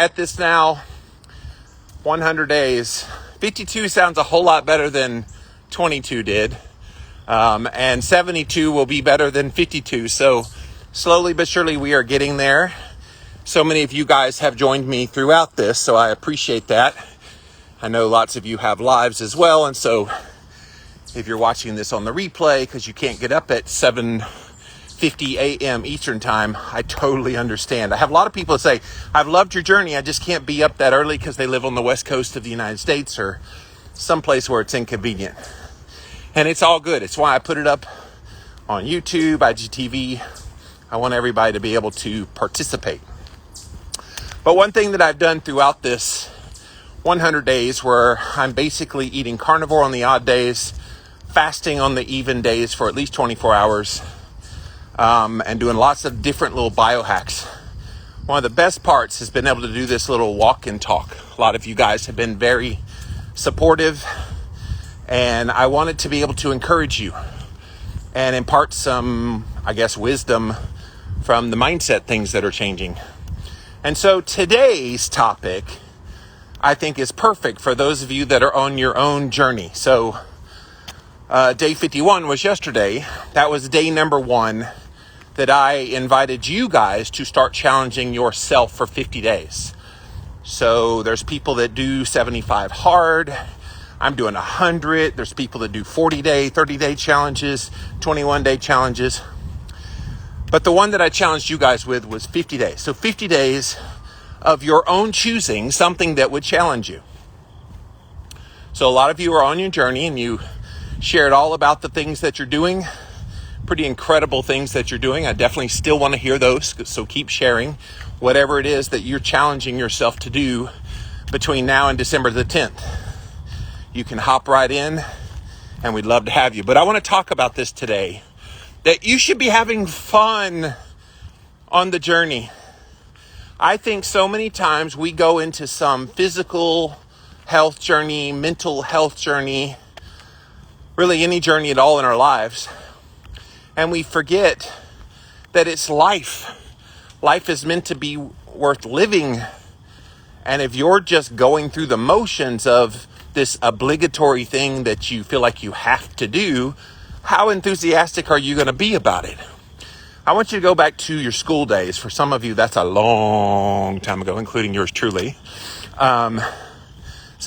at this now 100 days. 52 sounds a whole lot better than 22 did. And 72 will be better than 52. So slowly but surely we are getting there. So many of you guys have joined me throughout this, so I appreciate that. I know lots of you have lives as well, and so if you're watching this on the replay because you can't get up at 7:50 a.m. Eastern time, I totally understand. I have a lot of people that say, I've loved your journey, I just can't be up that early because they live on the west coast of the United States or someplace where it's inconvenient. And it's all good. It's why I put it up on YouTube, IGTV. I want everybody to be able to participate. But one thing that I've done throughout this 100 days where I'm basically eating carnivore on the odd days, fasting on the even days for at least 24 hours, and doing lots of different little biohacks. One of the best parts has been able to do this little walk and talk. A lot of you guys have been very supportive, and I wanted to be able to encourage you and impart some, wisdom from the mindset things that are changing. And so today's topic, I think, is perfect for those of you that are on your own journey. So day 51 was yesterday. That was day number 1 that I invited you guys to start challenging yourself for 50 days. So there's people that do 75 hard. I'm doing 100. There's people that do 40-day, 30-day challenges, 21-day challenges. But the one that I challenged you guys with was 50 days. So 50 days of your own choosing, something that would challenge you. So a lot of you are on your journey and you shared all about the things that you're doing, pretty incredible things that you're doing. I definitely still want to hear those. So keep sharing whatever it is that you're challenging yourself to do between now and December the 10th. You can hop right in and we'd love to have you. But I want to talk about this today, that you should be having fun on the journey. I think so many times we go into some physical health journey, mental health journey, really any journey at all in our lives, and we forget that it's life. Life is meant to be worth living. And if you're just going through the motions of this obligatory thing that you feel like you have to do, how enthusiastic are you going to be about it? I want you to go back to your school days. For some of you, that's a long time ago, including yours truly. Some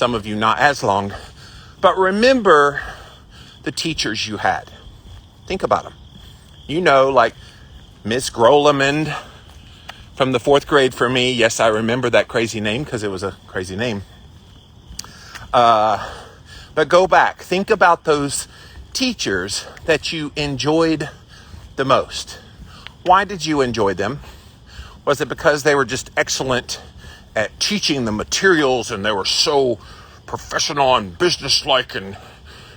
of you not as long. But remember the teachers you had. Think about them. You know, like Miss Grolemond from the 4th grade for me. Yes, I remember that crazy name because it was a crazy name. But go back. Think about those teachers that you enjoyed the most. Why did you enjoy them? Was it because they were just excellent at teaching the materials and they were so professional and businesslike and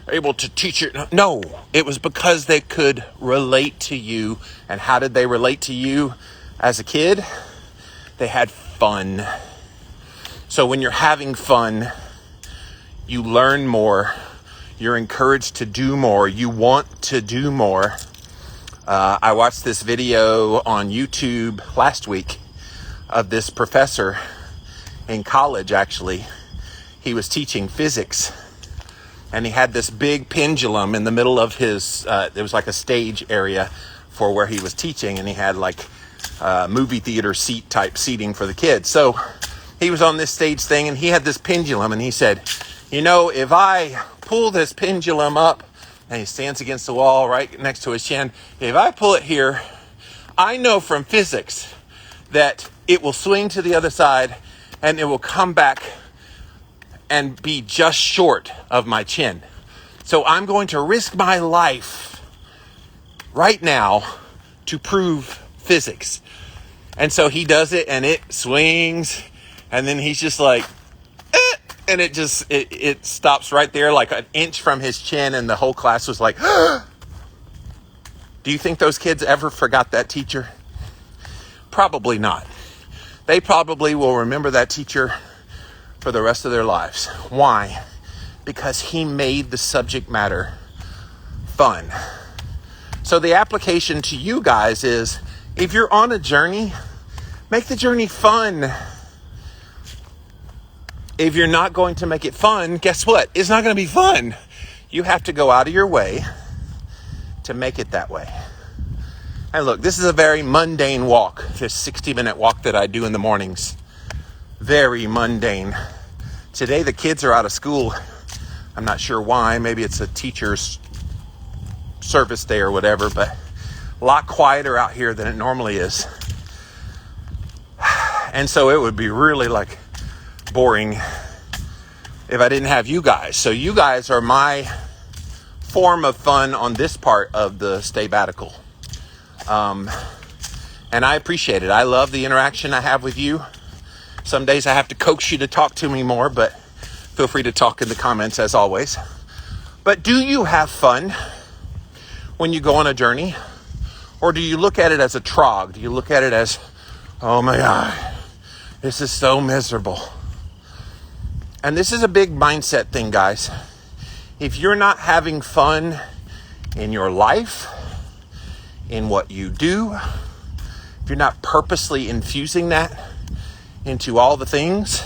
able to teach it? No, it was because they could relate to you. And how did they relate to you as a kid? They had fun. So when you're having fun, you learn more. You're encouraged to do more. You want to do more. I watched this video on YouTube last week of this professor in college, actually. He was teaching physics. And he had this big pendulum in the middle of his, there was like a stage area for where he was teaching. And he had like movie theater seat type seating for the kids. So he was on this stage thing and he had this pendulum and he said, you know, if I pull this pendulum up, and he stands against the wall right next to his chin, if I pull it here, I know from physics that it will swing to the other side and it will come back and be just short of my chin. So I'm going to risk my life right now to prove physics. And so he does it and it swings and then he's just like, and it stops right there like an inch from his chin and the whole class was like, do you think those kids ever forgot that teacher? Probably not. They probably will remember that teacher for the rest of their lives. Why? Because he made the subject matter fun. So the application to you guys is, if you're on a journey, make the journey fun. if you're not going to make it fun, guess what? It's not going to be fun. You have to go out of your way to make it that way. And look, this is a very mundane walk, this 60-minute walk that I do in the mornings. Very mundane. Today the kids are out of school. I'm not sure why. Maybe it's a teacher's service day or whatever, but a lot quieter out here than it normally is. And so it would be really like boring if I didn't have you guys. So you guys are my form of fun on this part of the stay-batical. And I appreciate it. I love the interaction I have with you. Some days I have to coax you to talk to me more, but feel free to talk in the comments as always. But do you have fun when you go on a journey? Or do you look at it as a trog? Do you look at it as, oh my God, this is so miserable? And this is a big mindset thing, guys. If you're not having fun in your life, in what you do, if you're not purposely infusing that into all the things,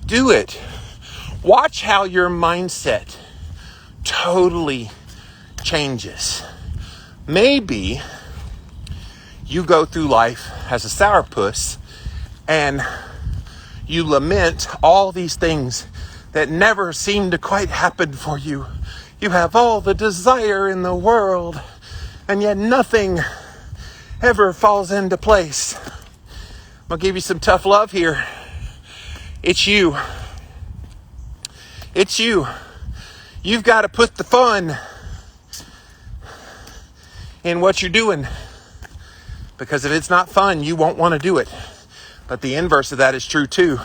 do it. Watch how your mindset totally changes. Maybe you go through life as a sourpuss and you lament all these things that never seem to quite happen for you. You have all the desire in the world, and yet nothing ever falls into place. I'm going to give you some tough love here. It's you. It's you. You've got to put the fun in what you're doing. Because if it's not fun, you won't want to do it. But the inverse of that is true too.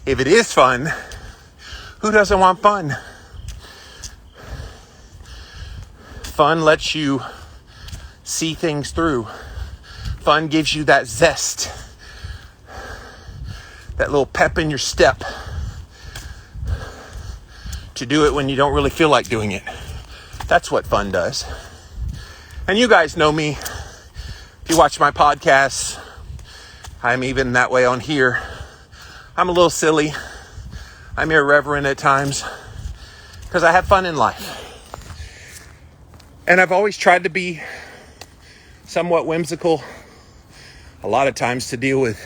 If it is fun, who doesn't want fun? Fun lets you see things through. Fun gives you that zest, that little pep in your step to do it when you don't really feel like doing it. That's what fun does. And you guys know me. If you watch my podcasts, I'm even that way on here. I'm a little silly. I'm irreverent at times because I have fun in life. And I've always tried to be somewhat whimsical, a lot of times to deal with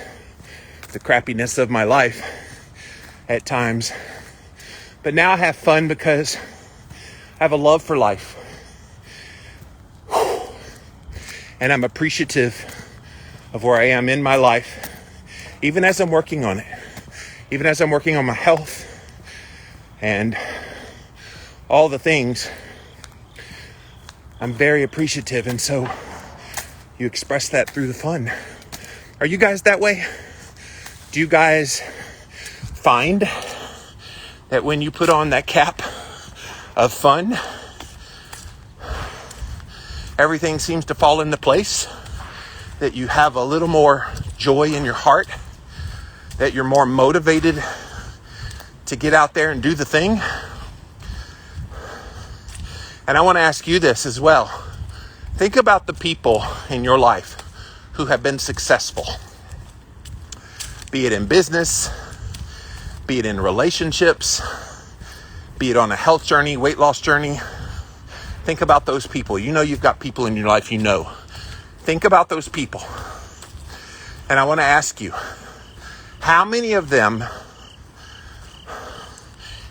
the crappiness of my life at times. But now I have fun because I have a love for life. And I'm appreciative of where I am in my life, even as I'm working on it, even as I'm working on my health and all the things. I'm very appreciative, and so you express that through the fun. Are you guys that way? Do you guys find that when you put on that cap of fun, everything seems to fall into place? That you have a little more joy in your heart? That you're more motivated to get out there and do the thing? And I want to ask you this as well. Think about the people in your life who have been successful. Be it in business, be it in relationships, be it on a health journey, weight loss journey. Think about those people. You know you've got people in your life you know. Think about those people. And I want to ask you, how many of them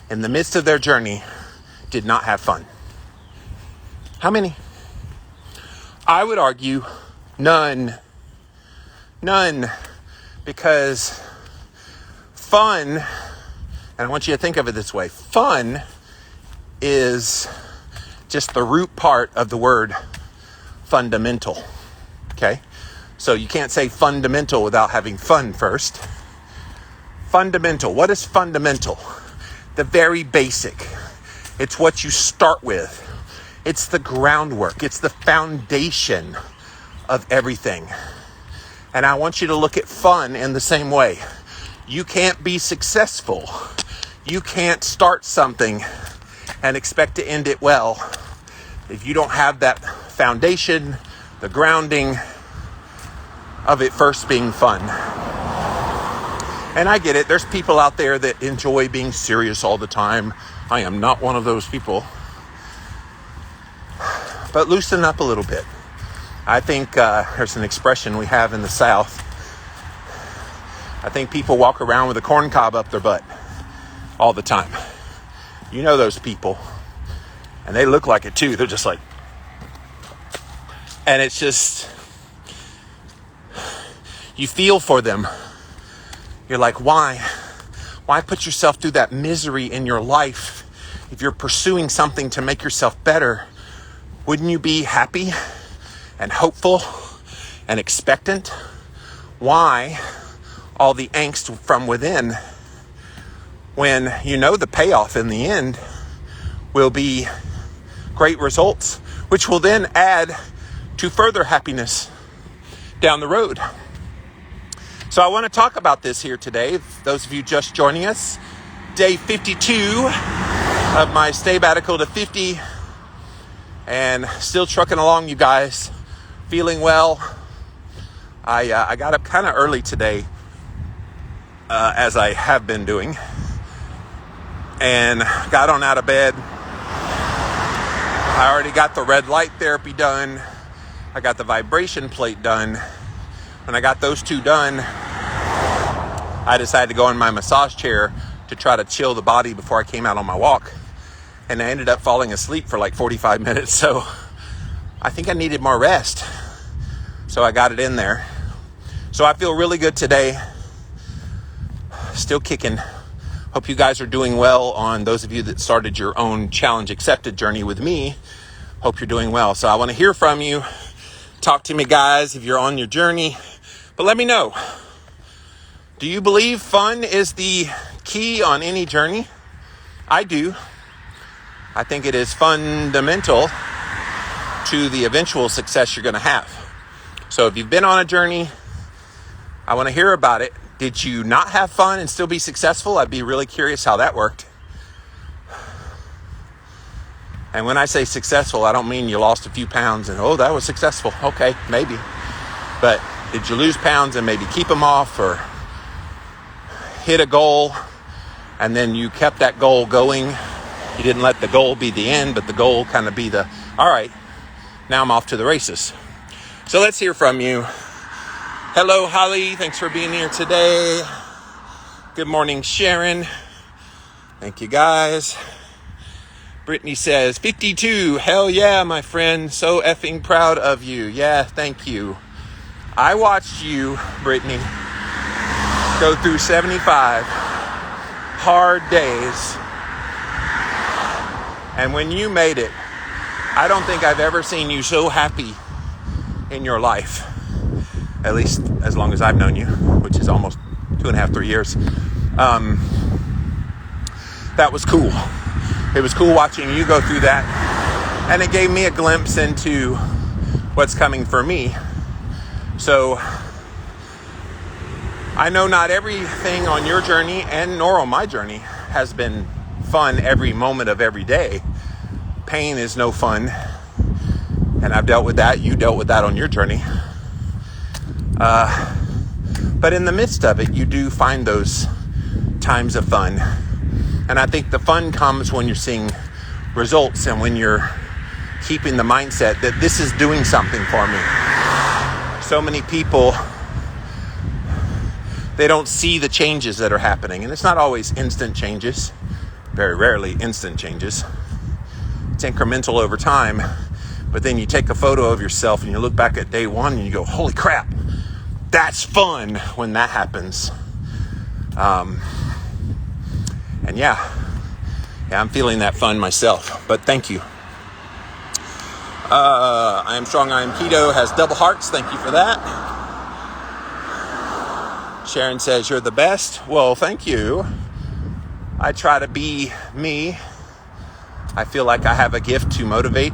in the midst of their journey did not have fun? How many? I would argue none. None. Because fun, and I want you to think of it this way, fun is just the root part of the word fundamental. Okay? So you can't say fundamental without having fun first. Fundamental. What is fundamental? The very basic. It's what you start with. It's the groundwork. It's the foundation of everything. And I want you to look at fun in the same way. You can't be successful. You can't start something and expect to end it well if you don't have that foundation, the grounding of it first being fun. And I get it. There's people out there that enjoy being serious all the time. I am not one of those people. But loosen up a little bit. I think there's an expression we have in the South. I think people walk around with a corn cob up their butt all the time. You know those people. And they look like it too. They're just like... And it's just... You feel for them. You're like, why? Why put yourself through that misery in your life if you're pursuing something to make yourself better? Wouldn't you be happy and hopeful and expectant? Why all the angst from within when you know the payoff in the end will be great results, which will then add to further happiness down the road? So I want to talk about this here today. Those of you just joining us, day 52 of my sabbatical to 50, and still trucking along, you guys. Feeling well. I got up kind of early today, as I have been doing, and got on out of bed. I already got the red light therapy done. I got the vibration plate done. When I got those two done, I decided to go in my massage chair to try to chill the body before I came out on my walk. And I ended up falling asleep for like 45 minutes. So I think I needed more rest. So I got it in there. So I feel really good today. Still kicking. Hope you guys are doing well. On those of you that started your own challenge accepted journey with me, hope you're doing well. So I want to hear from you. Talk to me, guys, if you're on your journey. But let me know. Do you believe fun is the key on any journey? I do. I think it is fundamental to the eventual success you're going to have. So if you've been on a journey, I want to hear about it. Did you not have fun and still be successful? I'd be really curious how that worked. And when I say successful, I don't mean you lost a few pounds and, oh, that was successful. Okay, maybe. But did you lose pounds and maybe keep them off, or hit a goal and then you kept that goal going? You didn't let the goal be the end, but the goal kind of be the, all right, now I'm off to the races. So let's hear from you. Hello, Holly. Thanks for being here today. Good morning, Sharon. Thank you, guys. Brittany says, 52. Hell yeah, my friend. So effing proud of you. Yeah, thank you. I watched you, Brittany, go through 75 hard days. And when you made it, I don't think I've ever seen you so happy in your life. At least as long as I've known you, which is almost 2.5, 3 years. That was cool. It was cool watching you go through that. And it gave me a glimpse into what's coming for me. So I know not everything on your journey, and nor on my journey, has been fun every moment of every day. Pain is no fun. And I've dealt with that. You dealt with that on your journey. But in the midst of it, you do find those times of fun. And I think the fun comes when you're seeing results and when you're keeping the mindset that this is doing something for me. So many people, they don't see the changes that are happening. And it's not always instant changes. Very rarely instant changes. It's incremental over time. But then you take a photo of yourself and you look back at day one and you go, holy crap, that's fun when that happens. And yeah, I'm feeling that fun myself, but thank you. I am strong, I am keto, has double hearts. Thank you for that. Sharon says, you're the best. Well, thank you. I try to be me. I feel like I have a gift to motivate.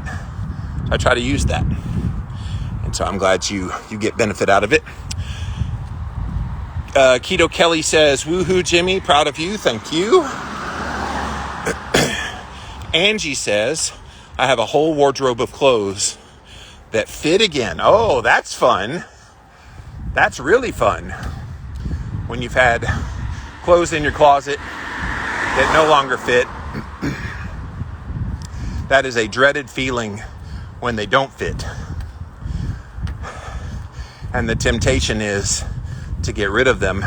I try to use that. And so I'm glad you get benefit out of it. Keto Kelly says, woohoo, Jimmy, proud of you. Thank you. Angie says, I have a whole wardrobe of clothes that fit again. Oh, that's fun. That's really fun. When you've had clothes in your closet that no longer fit. That is a dreaded feeling when they don't fit. And the temptation is to get rid of them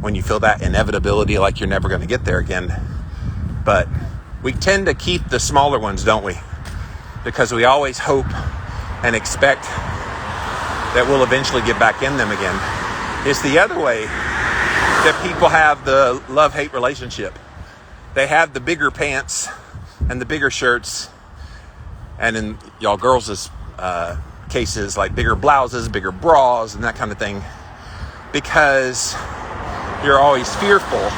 when you feel that inevitability, like you're never going to get there again. But we tend to keep the smaller ones, don't we? Because we always hope and expect that we'll eventually get back in them again. It's the other way that people have the love-hate relationship. They have the bigger pants and the bigger shirts, and in y'all girls' cases, like bigger blouses, bigger bras, and that kind of thing, because you're always fearful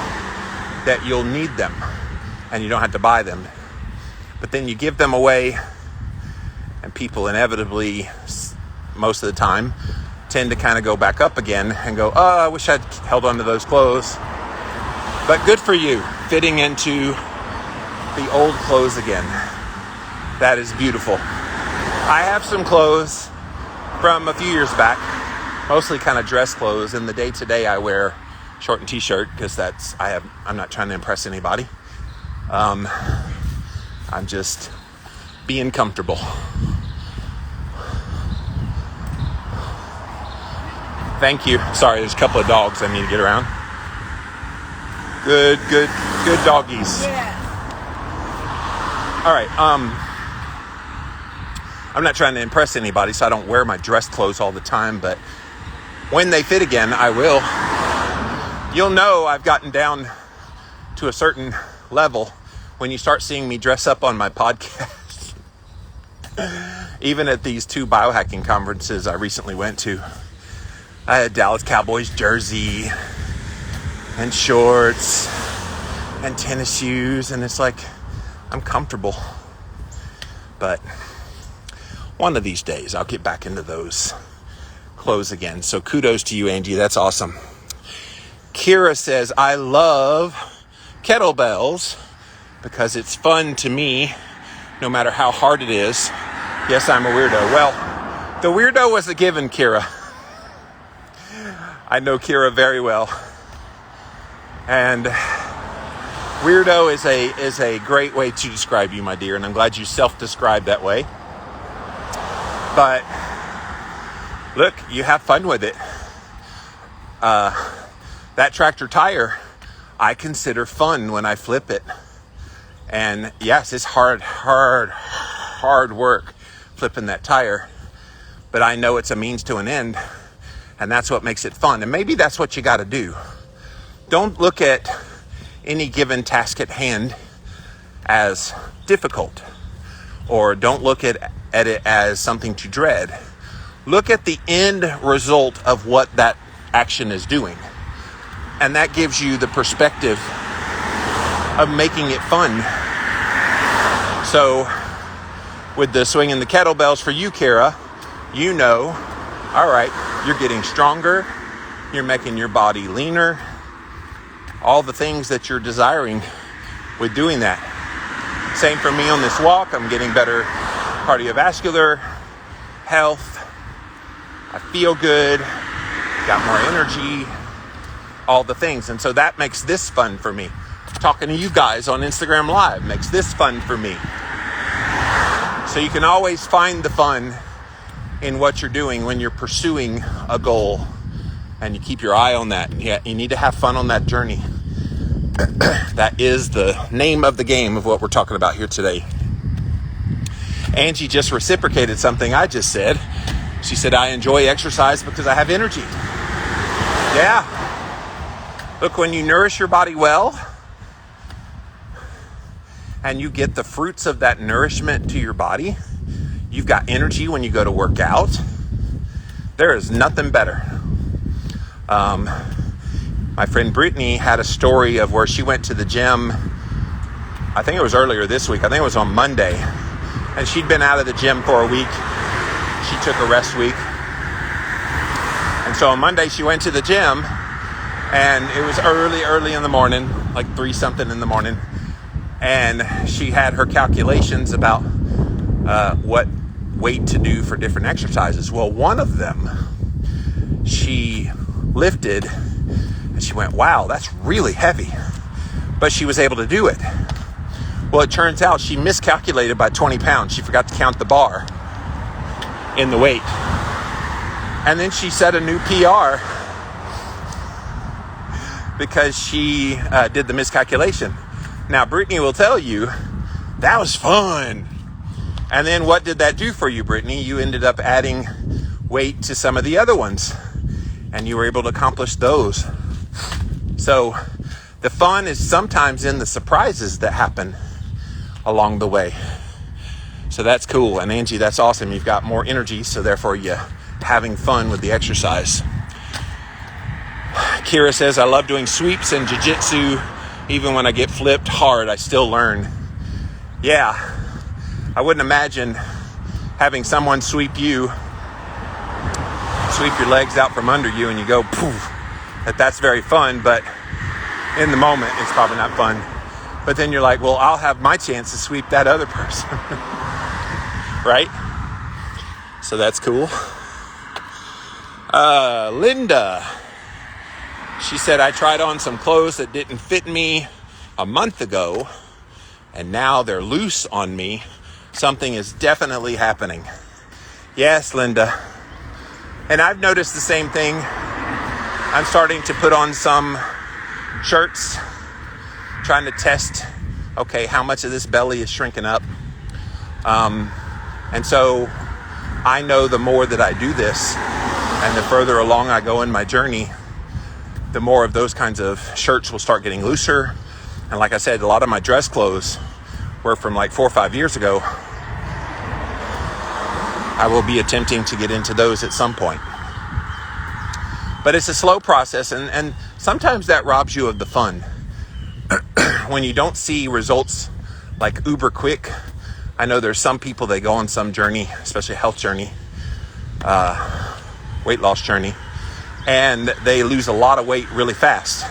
that you'll need them and you don't have to buy them. But then you give them away, and people inevitably, most of the time, tend to kind of go back up again and go, oh, I wish I'd held on to those clothes. But good for you, fitting into the old clothes again. That is beautiful. I have some clothes from a few years back, mostly kind of dress clothes. In the day-to-day, I wear short and t-shirt because I'm not trying to impress anybody. I'm just being comfortable. Thank you. Sorry, there's a couple of dogs I need to get around. Good doggies. Yeah. All right. I'm not trying to impress anybody, so I don't wear my dress clothes all the time, but when they fit again, I will. You'll know I've gotten down to a certain level when you start seeing me dress up on my podcast. Even at these 2 biohacking conferences I recently went to, I had Dallas Cowboys jersey and shorts and tennis shoes, and it's like, I'm comfortable. But one of these days, I'll get back into those clothes again. So kudos to you, Angie. That's awesome. Kira says, I love kettlebells because it's fun to me, no matter how hard it is. Yes, I'm a weirdo. Well, the weirdo was a given, Kira. I know Kira very well. And weirdo is a great way to describe you, my dear, and I'm glad you self-described that way. But look, you have fun with it. That tractor tire, I consider fun when I flip it. And yes, it's hard work flipping that tire. But I know it's a means to an end, and that's what makes it fun. And maybe that's what you got to do. Don't look at any given task at hand as difficult, or don't look at it as something to dread. Look at the end result of what that action is doing. And that gives you the perspective of making it fun. So with the swinging the kettlebells for you, Kara, you know, all right, you're getting stronger, you're making your body leaner, all the things that you're desiring with doing that. Same for me on this walk. I'm getting better cardiovascular health. I feel good, got more energy, all the things. And so that makes this fun for me. Talking to you guys on Instagram Live makes this fun for me. So you can always find the fun in what you're doing when you're pursuing a goal, and you keep your eye on that. Yeah, you need to have fun on that journey. That is the name of the game of what we're talking about here today. Angie just reciprocated something I just said. She said, I enjoy exercise because I have energy. Yeah. Look, when you nourish your body well, and you get the fruits of that nourishment to your body, you've got energy when you go to work out. There is nothing better. My friend Brittany had a story of where she went to the gym. I think it was earlier this week. I think it was on Monday. And she'd been out of the gym for a week. She took a rest week. And so on Monday she went to the gym, and it was early in the morning, like 3-something in the morning. And she had her calculations about what weight to do for different exercises. Well, one of them, she lifted And she went, wow, that's really heavy. But she was able to do it. Well, it turns out she miscalculated by 20 pounds. She forgot to count the bar in the weight. And then she set a new PR because she did the miscalculation. Now, Brittany will tell you, that was fun. And then what did that do for you, Brittany? You ended up adding weight to some of the other ones, and you were able to accomplish those. So the fun is sometimes in the surprises that happen along the way. So that's cool. And Angie, that's awesome. You've got more energy, so therefore you're having fun with the exercise. Kira says, I love doing sweeps and jiu-jitsu. Even when I get flipped hard, I still learn. Yeah, I wouldn't imagine having someone sweep your legs out from under you and you go poof. That's very fun, but in the moment, it's probably not fun. But then you're like, well, I'll have my chance to sweep that other person. Right? So that's cool. Linda, she said, I tried on some clothes that didn't fit me a month ago, and now they're loose on me. Something is definitely happening. Yes, Linda. And I've noticed the same thing. I'm starting to put on some shirts, trying to test, okay, how much of this belly is shrinking up. And so I know the more that I do this and the further along I go in my journey, the more of those kinds of shirts will start getting looser. And like I said, a lot of my dress clothes were from like 4 or 5 years ago. I will be attempting to get into those at some point. But it's a slow process, and sometimes that robs you of the fun. When you don't see results like uber quick. I know there's some people, they go on some journey, especially a health journey, weight loss journey, and they lose a lot of weight really fast.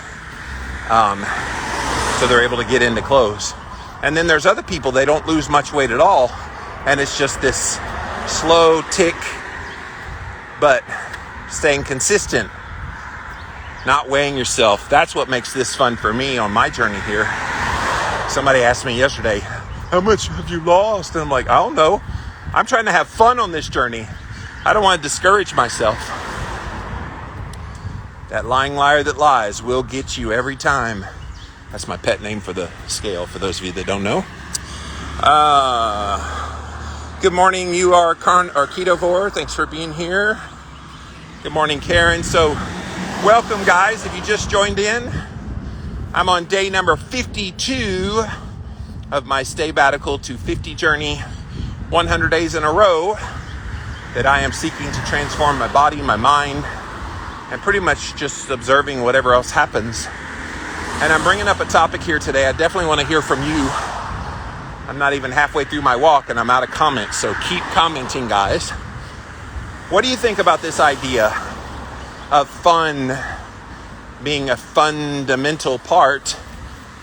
So they're able to get into clothes. And then there's other people, they don't lose much weight at all, and it's just this slow tick, but staying consistent, not weighing yourself. That's what makes this fun for me on my journey here. Somebody asked me yesterday, how much have you lost? And I'm like, I don't know. I'm trying to have fun on this journey. I don't want to discourage myself. That lying liar that lies will get you every time. That's my pet name for the scale, for those of you that don't know. Good morning, you are ketovore. Thanks for being here. Good morning, Karen. So, welcome, guys. If you just joined in, I'm on day number 52 of my Stay-Batical to 50 journey, 100 days in a row that I am seeking to transform my body, my mind, and pretty much just observing whatever else happens. And I'm bringing up a topic here today. I definitely want to hear from you. I'm not even halfway through my walk and I'm out of comments, so keep commenting, guys. What do you think about this idea of fun being a fundamental part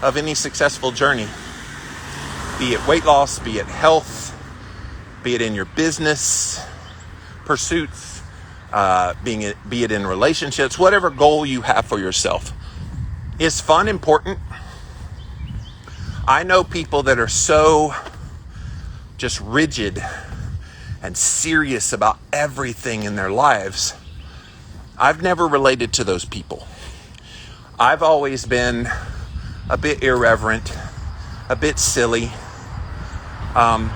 of any successful journey? Be it weight loss, be it health, be it in your business pursuits, be it in relationships, whatever goal you have for yourself. Is fun important? I know people that are so just rigid and serious about everything in their lives. I've never related to those people. I've always been a bit irreverent, a bit silly.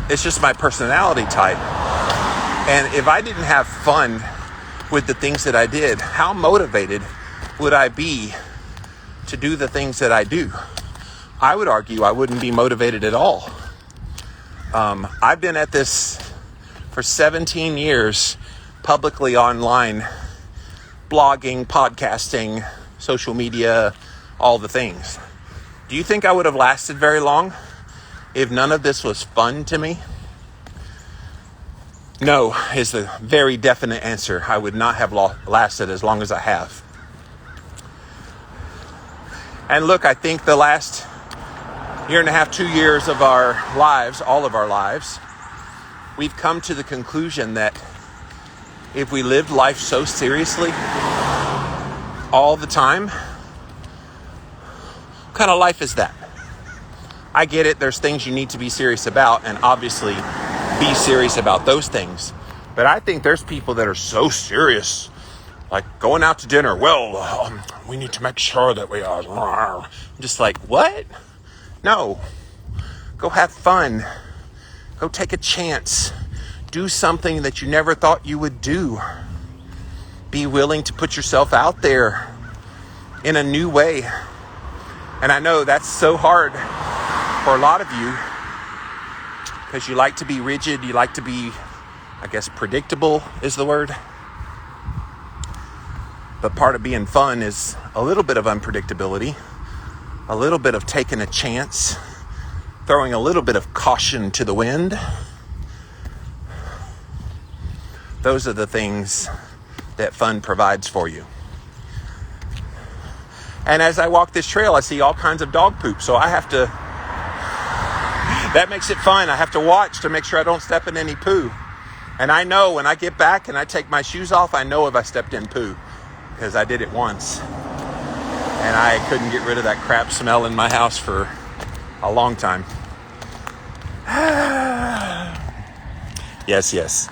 It's just my personality type. And if I didn't have fun with the things that I did, how motivated would I be to do the things that I do? I would argue I wouldn't be motivated at all. I've been at this for 17 years, publicly online, blogging, podcasting, social media, all the things. Do you think I would have lasted very long if none of this was fun to me? No, is the very definite answer. I would not have lasted as long as I have. And look, I think the last year and a half, 2 years of our lives, all of our lives, we've come to the conclusion that if we lived life so seriously all the time, What kind of life is that? I get it. There's things you need to be serious about, and obviously be serious about those things. But I think there's people that are so serious, like going out to dinner. Well, we need to make sure that we are. I'm just like, what? No. Go have fun. Go take a chance. Do something that you never thought you would do. Be willing to put yourself out there in a new way. And I know that's so hard for a lot of you because you like to be rigid. You like to be, I guess, predictable is the word. But part of being fun is a little bit of unpredictability, a little bit of taking a chance, throwing a little bit of caution to the wind. Those are the things that fun provides for you. And as I walk this trail, I see all kinds of dog poop. So I have to, that makes it fun. I have to watch to make sure I don't step in any poo. And I know when I get back and I take my shoes off, I know if I stepped in poo because I did it once. And I couldn't get rid of that crap smell in my house for a long time. Yes.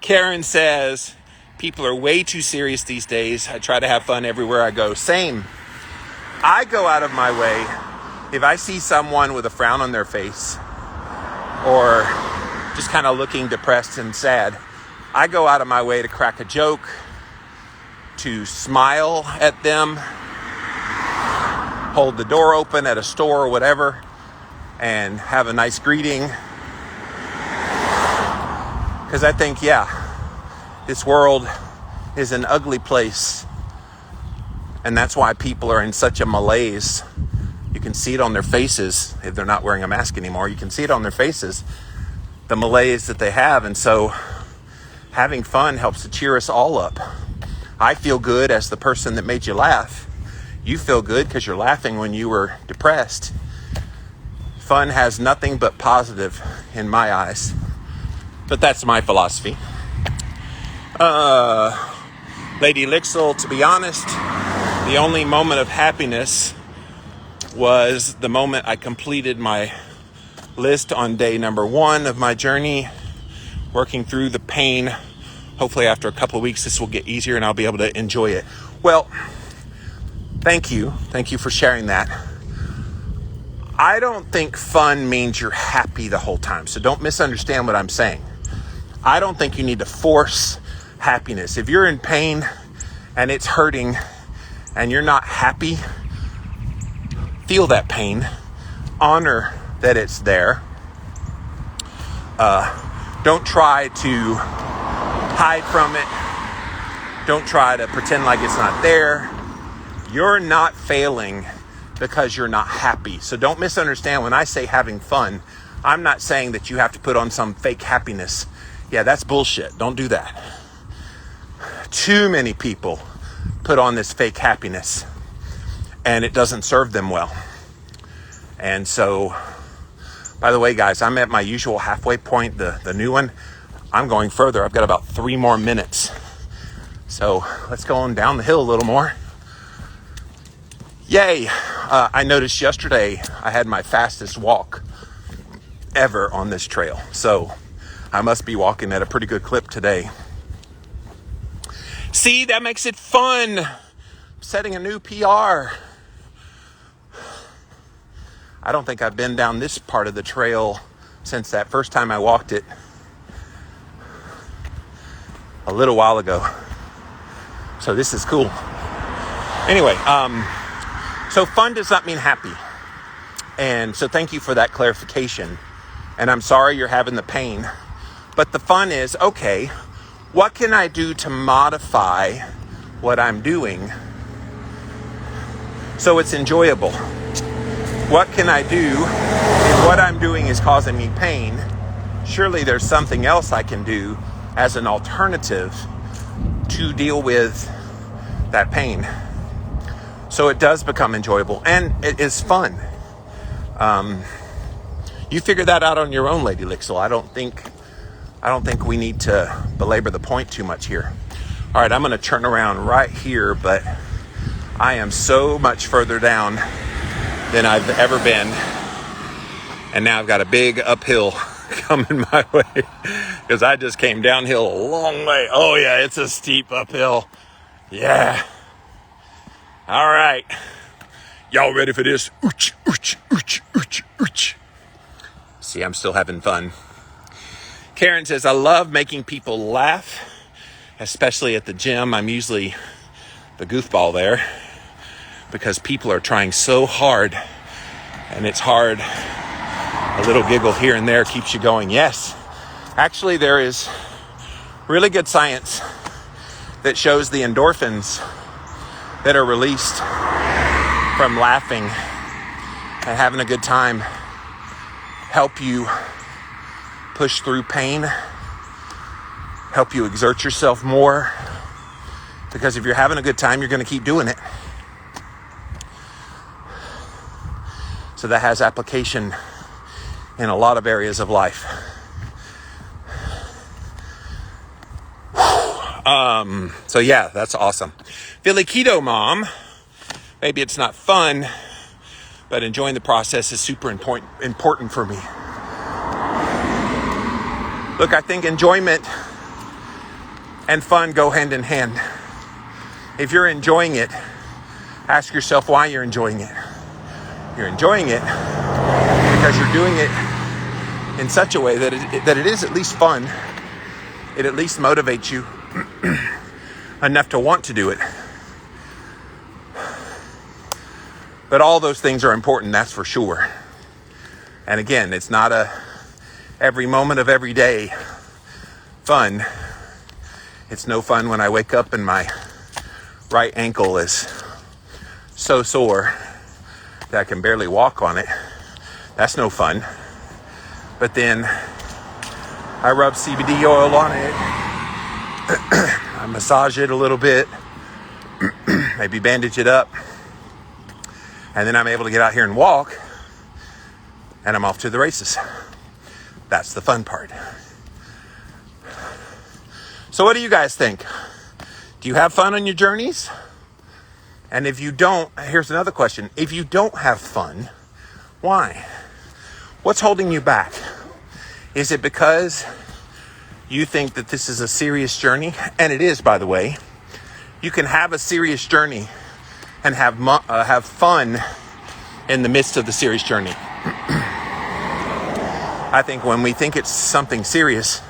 Karen says, people are way too serious these days. I try to have fun everywhere I go. Same. I go out of my way if I see someone with a frown on their face or just kind of looking depressed and sad. I go out of my way to crack a joke, to smile at them, hold the door open at a store or whatever, and have a nice greeting. Because I think, this world is an ugly place. And that's why people are in such a malaise. You can see it on their faces if they're not wearing a mask anymore. You can see it on their faces, the malaise that they have. And so having fun helps to cheer us all up. I feel good as the person that made you laugh. You feel good because you're laughing when you were depressed. Fun has nothing but positive in my eyes. But that's my philosophy. Lady Lixel, to be honest, the only moment of happiness was the moment I completed my list on day number 1 of my journey, working through the pain. Hopefully after a couple of weeks, this will get easier and I'll be able to enjoy it. Well, thank you. Thank you for sharing that. I don't think fun means you're happy the whole time. So don't misunderstand what I'm saying. I don't think you need to force happiness. If you're in pain and it's hurting and you're not happy, feel that pain. Honor that it's there. Don't try to hide from it. Don't try to pretend like it's not there. You're not failing because you're not happy. So don't misunderstand when I say having fun. I'm not saying that you have to put on some fake happiness. Yeah, that's bullshit. Don't do that. Too many people put on this fake happiness and it doesn't serve them well. And so, by the way, guys, I'm at my usual halfway point, the new one. I'm going further. I've got about 3 more minutes. So let's go on down the hill a little more. Yay. I noticed yesterday I had my fastest walk ever on this trail. So I must be walking at a pretty good clip today. See, that makes it fun. I'm setting a new PR. I don't think I've been down this part of the trail since that first time I walked it a little while ago. So this is cool. Anyway, so fun does not mean happy. And so thank you for that clarification. And I'm sorry you're having the pain. But the fun is, okay, what can I do to modify what I'm doing so it's enjoyable? What can I do if what I'm doing is causing me pain? Surely there's something else I can do as an alternative to deal with that pain. So it does become enjoyable and it is fun. You figure that out on your own, Lady Lixel. I don't think we need to belabor the point too much here. All right, I'm going to turn around right here, but I am so much further down than I've ever been. And now I've got a big uphill coming my way because I just came downhill a long way. Oh yeah, it's a steep uphill. Yeah. All right. Y'all ready for this? Ooch, ooch, ooch, ooch, ooch. See, I'm still having fun. Karen says, I love making people laugh, especially at the gym. I'm usually the goofball there because people are trying so hard, and it's hard. A little giggle here and there keeps you going. Yes, actually there is really good science that shows the endorphins that are released from laughing and having a good time help you push through pain, help you exert yourself more, because if you're having a good time, you're going to keep doing it. So that has application in a lot of areas of life. So yeah, that's awesome. Philly Keto Mom, maybe it's not fun, but enjoying the process is super important for me. Look, I think enjoyment and fun go hand in hand. If you're enjoying it, ask yourself why you're enjoying it. You're enjoying it because you're doing it in such a way that it is at least fun. It at least motivates you enough to want to do it. But all those things are important, that's for sure. And again, it's not every moment of every day fun. It's no fun when I wake up and my right ankle is so sore that I can barely walk on it. That's no fun. But then I rub CBD oil on it. I massage it a little bit. Maybe bandage it up. And then I'm able to get out here and walk. And I'm off to the races. That's the fun part. So what do you guys think? Do you have fun on your journeys? And if you don't, here's another question. If you don't have fun, why? What's holding you back? Is it because you think that this is a serious journey? And it is, by the way. You can have a serious journey and have fun in the midst of the serious journey. I think when we think it's something serious,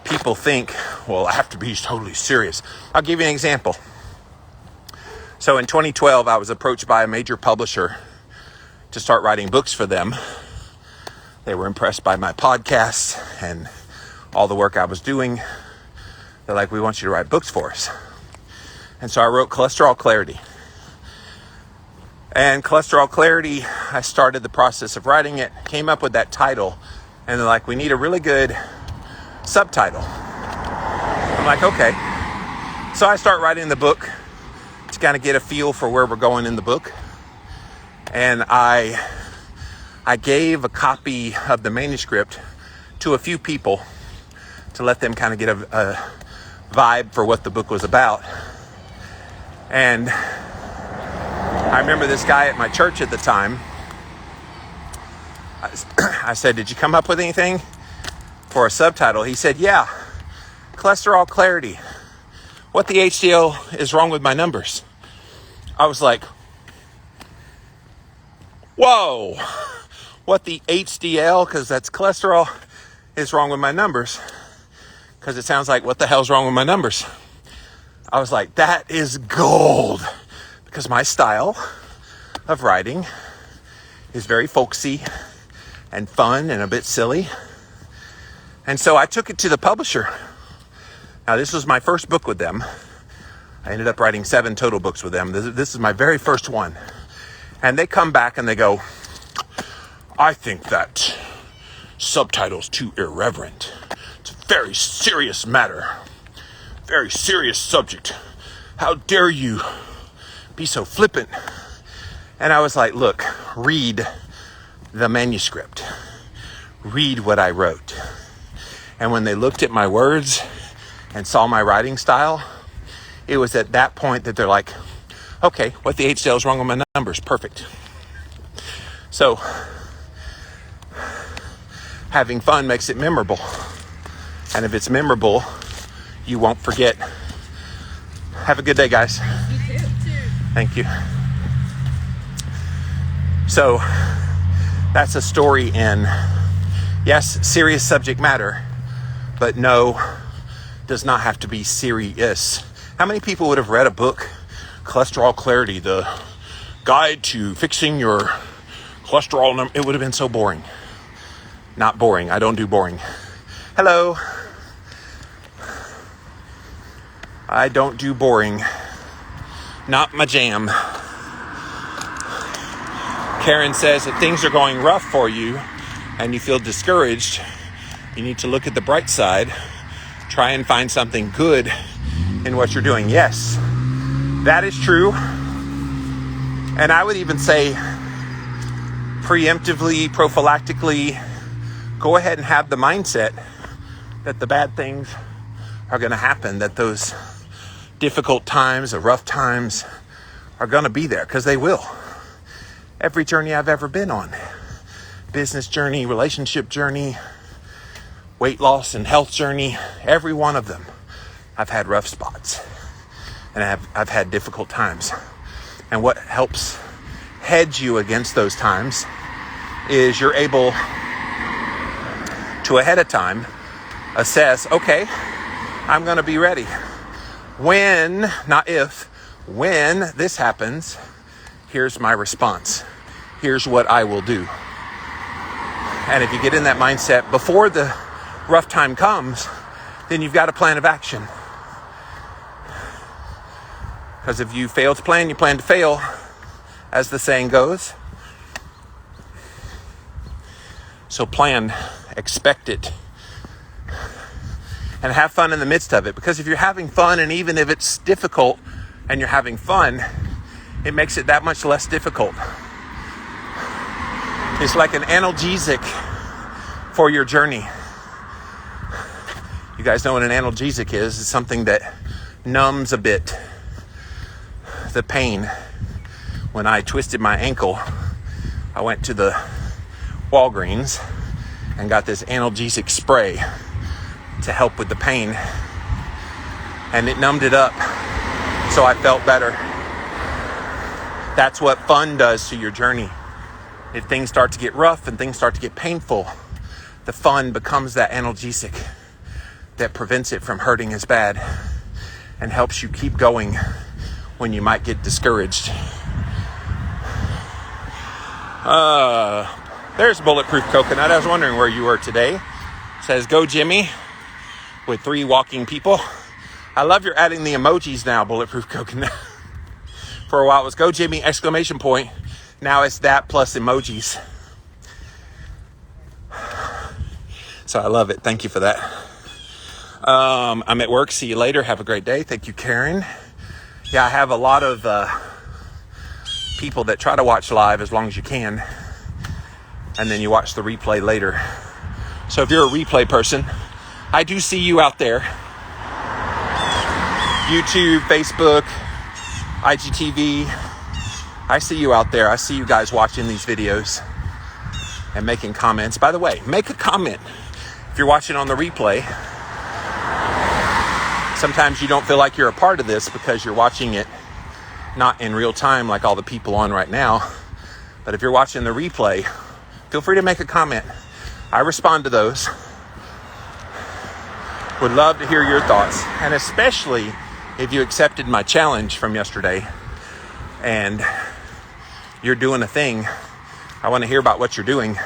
people think, well, I have to be totally serious. I'll give you an example. So in 2012, I was approached by a major publisher to start writing books for them. They were impressed by my podcast and all the work I was doing. They're like, we want you to write books for us. And so I wrote Cholesterol Clarity. And Cholesterol Clarity, I started the process of writing it, came up with that title, and they're like, we need a really good subtitle. I'm like, okay. So I start writing the book to kind of get a feel for where we're going in the book. And I gave a copy of the manuscript to a few people to let them kind of get a vibe for what the book was about. And I remember this guy at my church at the time. I said, did you come up with anything for a subtitle? He said, yeah, Cholesterol Clarity. What the HDL is wrong with my numbers? I was like, whoa, what the HDL, because that's cholesterol, is wrong with my numbers. Because it sounds like, what the hell's wrong with my numbers? I was like, that is gold. Because my style of writing is very folksy and fun and a bit silly. And so I took it to the publisher. Now, this was my first book with them. I ended up writing 7 total books with them. This is my very first one. And they come back and they go, I think that subtitle's too irreverent. It's a very serious matter. Very serious subject. How dare you be so flippant? And I was like, look, read the manuscript. Read what I wrote. And when they looked at my words and saw my writing style, it was at that point that they're like, okay, what the HDL is wrong with my numbers? Perfect. So having fun makes it memorable. And if it's memorable, you won't forget. Have a good day, guys. You too. Thank you. So that's a story in, yes, serious subject matter, but no, does not have to be serious. How many people would have read a book, Cholesterol Clarity, the guide to fixing your cholesterol? It would have been so boring. Not boring. I don't do boring. Hello. I don't do boring. Not my jam. Karen says if things are going rough for you and you feel discouraged, you need to look at the bright side. Try and find something good in what you're doing. Yes, that is true. And I would even say preemptively, prophylactically, go ahead and have the mindset that the bad things are going to happen, that those difficult times, the rough times are going to be there, because they will. Every journey I've ever been on, business journey, relationship journey, weight loss and health journey, every one of them, I've had rough spots and I've had difficult times. And what helps hedge you against those times is you're able to ahead of time assess, okay, I'm going to be ready. When, not if, when this happens, here's my response. Here's what I will do. And if you get in that mindset before the rough time comes, then you've got a plan of action. Because if you fail to plan, you plan to fail, as the saying goes. So plan, expect it, and have fun in the midst of it. Because if you're having fun, and even if it's difficult and you're having fun, it makes it that much less difficult. It's like an analgesic for your journey. You guys know what an analgesic is. It's something that numbs a bit the pain. When I twisted my ankle, I went to the Walgreens and got this analgesic spray to help with the pain. And it numbed it up, so I felt better. That's what fun does to your journey. If things start to get rough and things start to get painful, the fun becomes that analgesic that prevents it from hurting as bad and helps you keep going when you might get discouraged. There's Bulletproof Coconut. I was wondering where you were today. It says, go Jimmy, with 3 walking people. I love you're adding the emojis now, Bulletproof Coconut. For a while it was go Jimmy, exclamation point. Now it's that plus emojis. So I love it. Thank you for that. I'm at work. See you later. Have a great day. Thank you, Karen. Yeah, I have a lot of people that try to watch live as long as you can, and then you watch the replay later. So if you're a replay person, I do see you out there. YouTube, Facebook, IGTV. I see you out there. I see you guys watching these videos and making comments. By the way, make a comment if you're watching on the replay. Sometimes you don't feel like you're a part of this because you're watching it not in real time like all the people on right now. But if you're watching the replay, feel free to make a comment. I respond to those. Would love to hear your thoughts. And especially if you accepted my challenge from yesterday and you're doing a thing, I want to hear about what you're doing.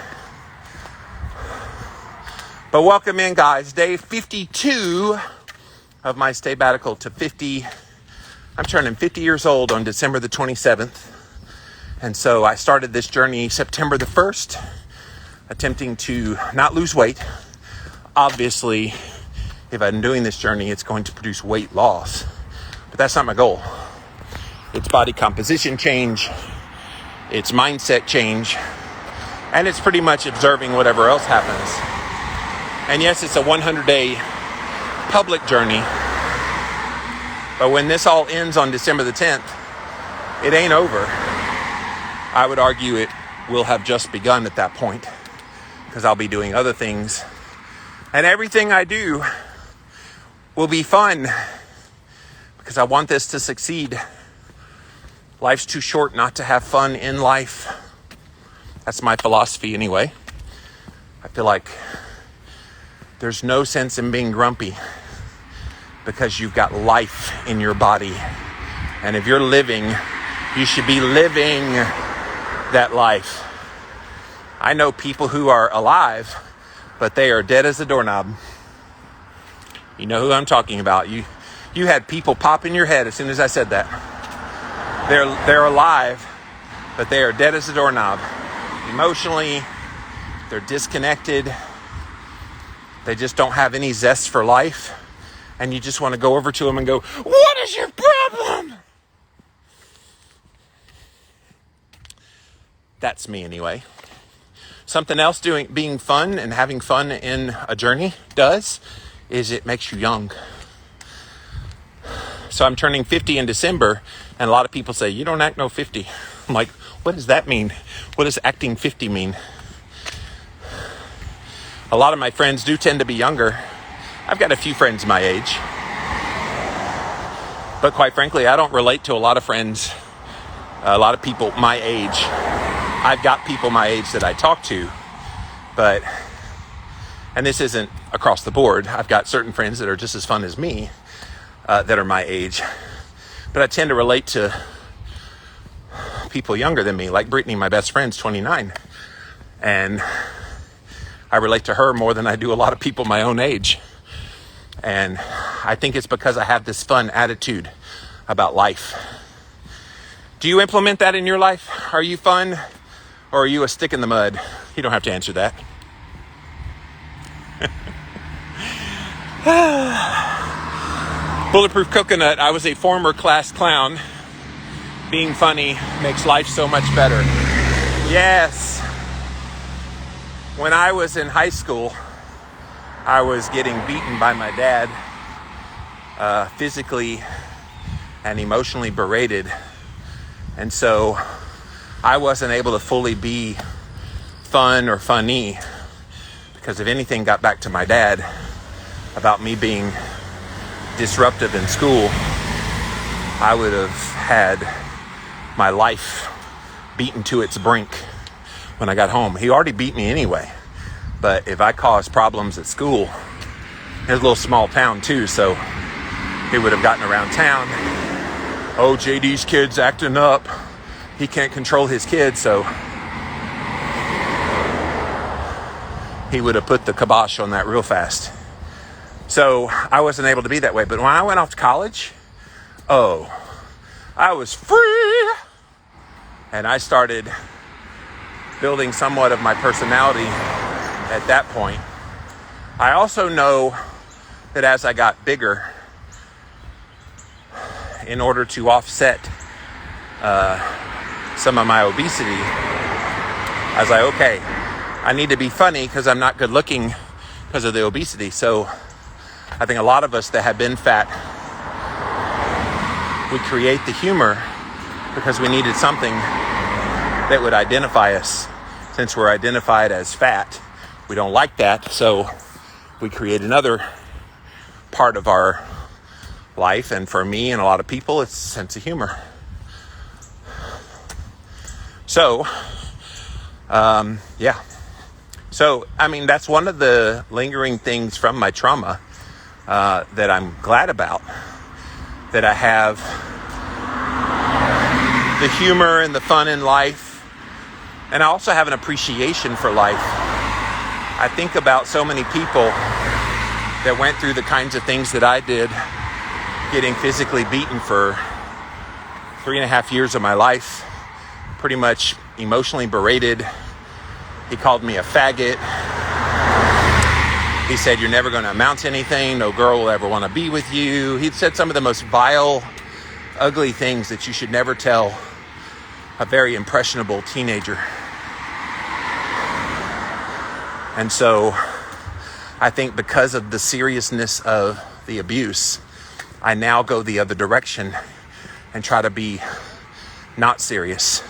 But welcome in, guys. Day 52 of my sabbatical to 50. I'm turning 50 years old on December the 27th. And so I started this journey September the 1st, attempting to not lose weight. Obviously, if I'm doing this journey, it's going to produce weight loss. But that's not my goal. It's body composition change. It's mindset change. And it's pretty much observing whatever else happens. And yes, it's a 100-day public journey. But when this all ends on December the 10th, it ain't over. I would argue it will have just begun at that point, because I'll be doing other things. And everything I do will be fun, because I want this to succeed. Life's too short not to have fun in life. That's my philosophy anyway. I feel like there's no sense in being grumpy, because you've got life in your body. And if you're living, you should be living that life. I know people who are alive, but they are dead as a doorknob. You know who I'm talking about. You had people pop in your head as soon as I said that. They're alive, but they are dead as a doorknob. Emotionally, they're disconnected. They just don't have any zest for life. And you just want to go over to them and go, "What is your problem?" That's me anyway. Something else being fun and having fun in a journey is it makes you young. So I'm turning 50 in December, and a lot of people say, "You don't act no 50. I'm like, what does that mean? What does acting 50 mean? A lot of my friends do tend to be younger. I've got a few friends my age. But quite frankly, I don't relate to a lot of friends, a lot of people my age. I've got people my age that I talk to, and this isn't across the board. I've got certain friends that are just as fun as me, that are my age. But I tend to relate to people younger than me, like Brittany, my best friend's 29. And I relate to her more than I do a lot of people my own age. And I think it's because I have this fun attitude about life. Do you implement that in your life? Are you fun, or are you a stick in the mud? You don't have to answer that. Bulletproof Coconut, I was a former class clown. Being funny makes life so much better. Yes. When I was in high school, I was getting beaten by my dad, physically and emotionally berated. And so I wasn't able to fully be fun or funny, because if anything got back to my dad about me being disruptive in school, I would have had my life beaten to its brink when I got home. He already beat me anyway, but if I caused problems at school, it's a little small town too, so he would have gotten around town. Oh, JD's kid's acting up. He can't control his kids, so he would have put the kibosh on that real fast. So I wasn't able to be that way. But when I went off to college, I was free. And I started building somewhat of my personality at that point. I also know that as I got bigger, in order to offset some of my obesity, I was like, okay, I need to be funny because I'm not good looking because of the obesity. So I think a lot of us that have been fat, we create the humor because we needed something that would identify us. Since we're identified as fat, we don't like that, so we create another part of our life. And for me and a lot of people, it's a sense of humor. So, So, that's one of the lingering things from my trauma that I'm glad about, that I have the humor and the fun in life. And I also have an appreciation for life. I think about so many people that went through the kinds of things that I did, getting physically beaten for 3.5 years of my life, pretty much emotionally berated. He called me a faggot. He said, "You're never going to amount to anything. No girl will ever want to be with you." He said some of the most vile, ugly things that you should never tell a very impressionable teenager. And so I think because of the seriousness of the abuse, I now go the other direction and try to be not serious.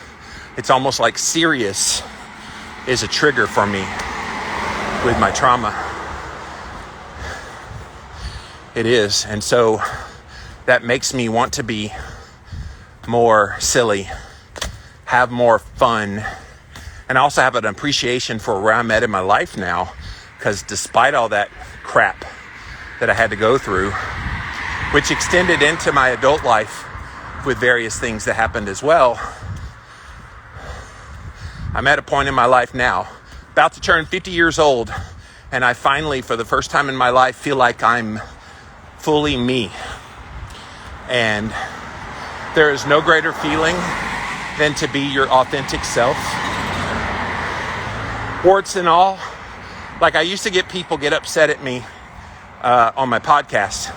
It's almost like serious is a trigger for me with my trauma. It is. And so that makes me want to be more silly, have more fun, and I also have an appreciation for where I'm at in my life now, because despite all that crap that I had to go through, which extended into my adult life with various things that happened as well, I'm at a point in my life now, about to turn 50 years old, and I finally, for the first time in my life, feel like I'm fully me. And there is no greater feeling than to be your authentic self. Warts and all. Like, I used to get people get upset at me on my podcast.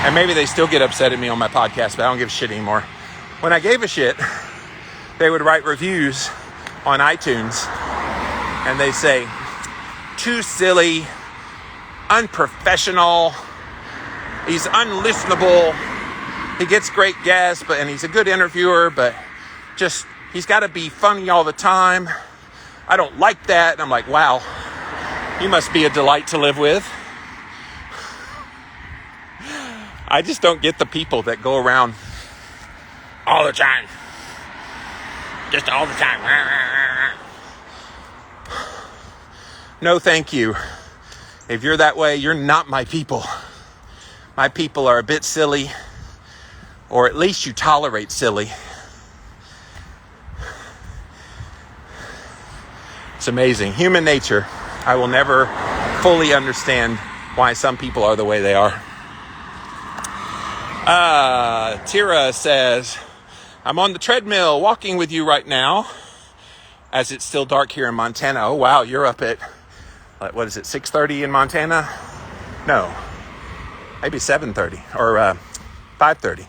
And maybe they still get upset at me on my podcast, but I don't give a shit anymore. When I gave a shit, they would write reviews on iTunes and they say, too silly, unprofessional, he's unlistenable, he gets great guests, and he's a good interviewer, but just, he's got to be funny all the time. I don't like that. And I'm like, wow, you must be a delight to live with. I just don't get the people that go around all the time. Just all the time. No, thank you. If you're that way, you're not my people. My people are a bit silly, or at least you tolerate silly. It's amazing. Human nature. I will never fully understand why some people are the way they are. Tira says, I'm on the treadmill walking with you right now as it's still dark here in Montana. Oh, wow. You're up at, what is it, 6:30 in Montana? No, maybe 7:30 or 5:30.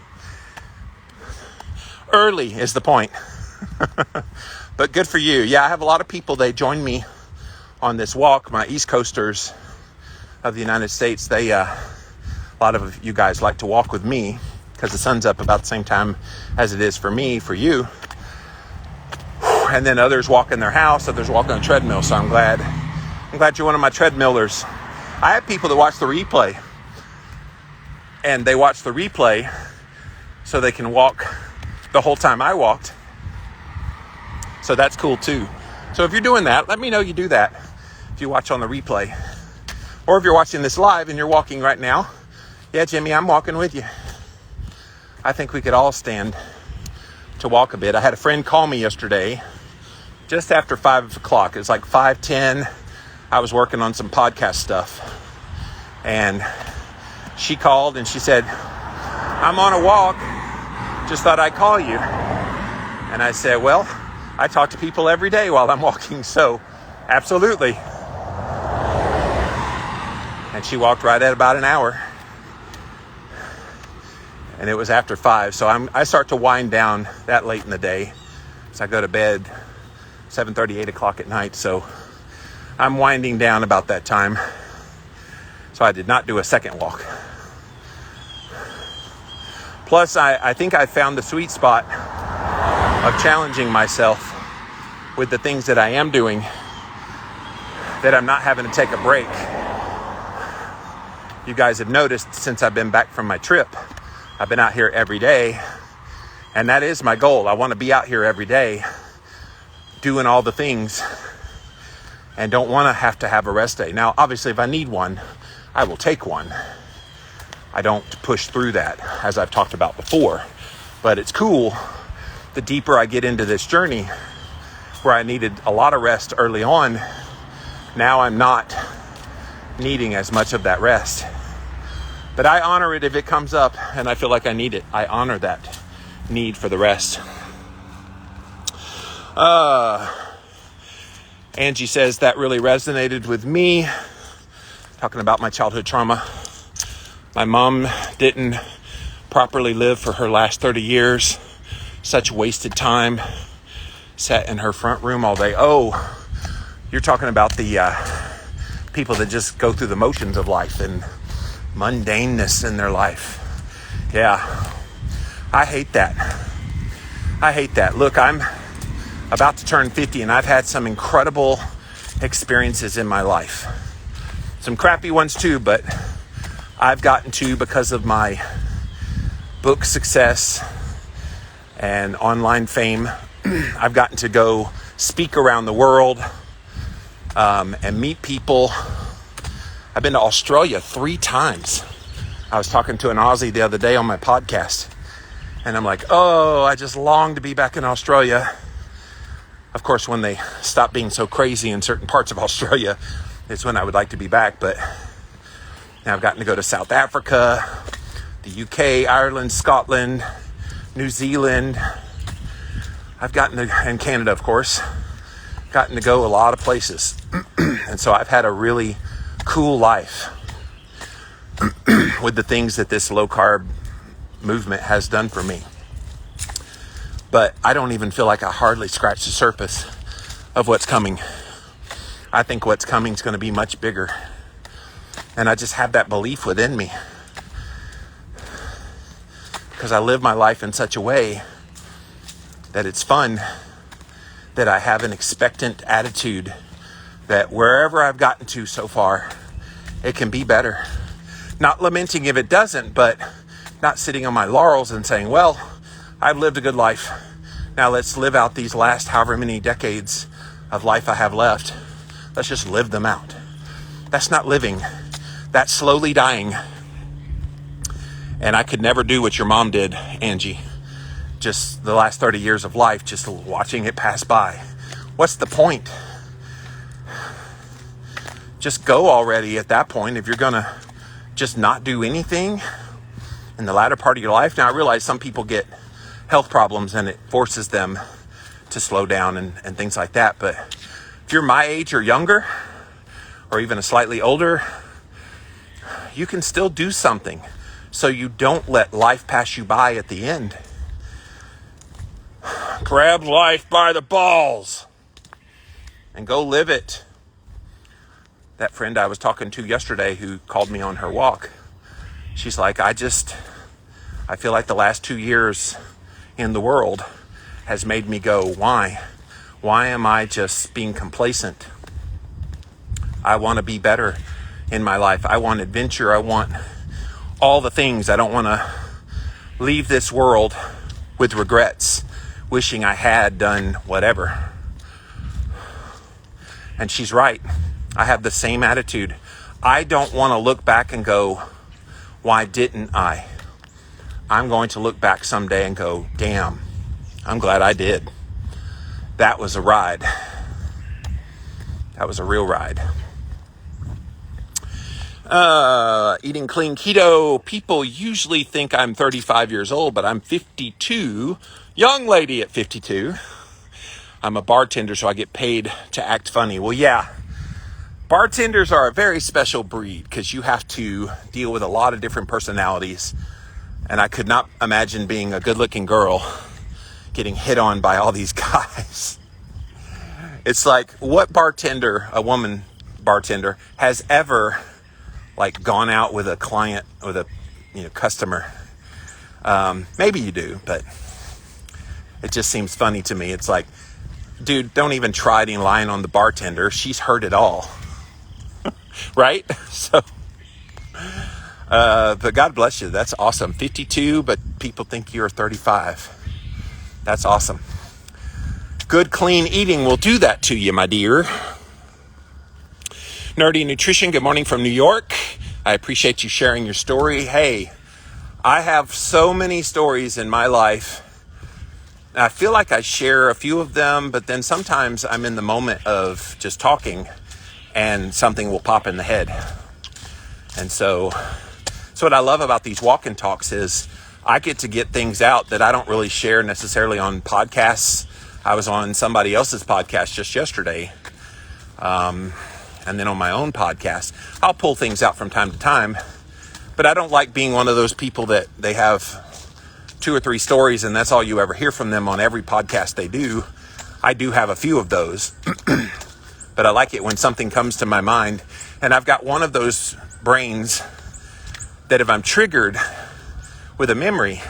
Early is the point. But good for you. Yeah, I have a lot of people, they join me on this walk. My East Coasters of the United States, they, a lot of you guys like to walk with me because the sun's up about the same time as it is for me, for you. And then others walk in their house, others walk on a treadmill. So I'm glad you're one of my treadmillers. I have people that watch the replay, and they watch the replay so they can walk the whole time I walked. So that's cool too. So if you're doing that, let me know you do that. If you watch on the replay, or if you're watching this live and you're walking right now, yeah, Jimmy, I'm walking with you. I think we could all stand to walk a bit. I had a friend call me yesterday just after 5 o'clock. It was like 5:10. I was working on some podcast stuff, and she called and she said, I'm on a walk, just thought I'd call you. And I said, well, I talk to people every day while I'm walking, so absolutely. And she walked right at about an hour. And it was after 5, so I start to wind down that late in the day. So I go to bed 7:30, 8 o'clock at night, so I'm winding down about that time. So I did not do a second walk. Plus, I think I found the sweet spot of challenging myself with the things that I am doing, that I'm not having to take a break. You guys have noticed since I've been back from my trip, I've been out here every day, and that is my goal. I want to be out here every day doing all the things and don't want to have a rest day. Now, obviously, if I need one, I will take one. I don't push through that, as I've talked about before. But it's cool, the deeper I get into this journey, where I needed a lot of rest early on, now I'm not needing as much of that rest. But I honor it if it comes up and I feel like I need it. I honor that need for the rest. Angie says that really resonated with me. Talking about my childhood trauma. My mom didn't properly live for her last 30 years. Such wasted time. Sat in her front room all day. Oh, you're talking about the people that just go through the motions of life and mundaneness in their life. Yeah, I hate that. I hate that. Look, I'm about to turn 50 and I've had some incredible experiences in my life. Some crappy ones too, but I've gotten to, because of my book success and online fame, I've gotten to go speak around the world and meet people. I've been to Australia 3 times. I was talking to an Aussie the other day on my podcast, and I'm like, oh, I just long to be back in Australia. Of course, when they stop being so crazy in certain parts of Australia, it's when I would like to be back. But now I've gotten to go to South Africa, the UK, Ireland, Scotland, New Zealand. I've gotten to, and Canada, of course, gotten to go a lot of places. And so I've had a really cool life with the things that this low carb movement has done for me. But I don't even feel like I hardly scratched the surface of what's coming. I think what's coming is going to be much bigger. And I just have that belief within me, because I live my life in such a way that it's fun, that I have an expectant attitude that wherever I've gotten to so far, it can be better. Not lamenting if it doesn't, but not sitting on my laurels and saying, well, I've lived a good life. Now let's live out these last however many decades of life I have left. Let's just live them out. That's not living. That's slowly dying. And I could never do what your mom did, Angie. Just the last 30 years of life, just watching it pass by. What's the point? Just go already at that point if you're going to just not do anything in the latter part of your life. Now, I realize some people get health problems and it forces them to slow down and things like that. But if you're my age or younger, or even a slightly older, you can still do something so you don't let life pass you by at the end. Grab life by the balls and go live it. That friend I was talking to yesterday who called me on her walk, she's like, I feel like the last 2 years in the world has made me go, why? Why am I just being complacent? I want to be better in my life. I want adventure. I want all the things. I don't want to leave this world with regrets, wishing I had done whatever. And she's right. I have the same attitude. I don't want to look back and go, why didn't I? I'm going to look back someday and go, damn, I'm glad I did. That was a ride. That was a real ride. Eating clean keto. People usually think I'm 35 years old, but I'm 52. Young lady at 52. I'm a bartender, so I get paid to act funny. Well, yeah. Bartenders are a very special breed because you have to deal with a lot of different personalities. And I could not imagine being a good-looking girl getting hit on by all these guys. It's like, what bartender, a woman bartender, has ever gone out with a client, with a customer? Maybe you do, but it just seems funny to me. It's like, dude, don't even try any line on the bartender. She's heard it all. Right? So, but God bless you. That's awesome. 52, but people think you're 35. That's awesome. Good, clean eating will do that to you, my dear. Nerdy Nutrition, good morning from New York. I appreciate you sharing your story. Hey, I have so many stories in my life. I feel like I share a few of them, but then sometimes I'm in the moment of just talking and something will pop in the head. And so what I love about these walk and talks is I get to get things out that I don't really share necessarily on podcasts. I was on somebody else's podcast just yesterday. And then on my own podcast, I'll pull things out from time to time, but I don't like being one of those people that they have 2 or 3 stories and that's all you ever hear from them on every podcast they do. I do have a few of those, but I like it when something comes to my mind, and I've got one of those brains that if I'm triggered with a memory,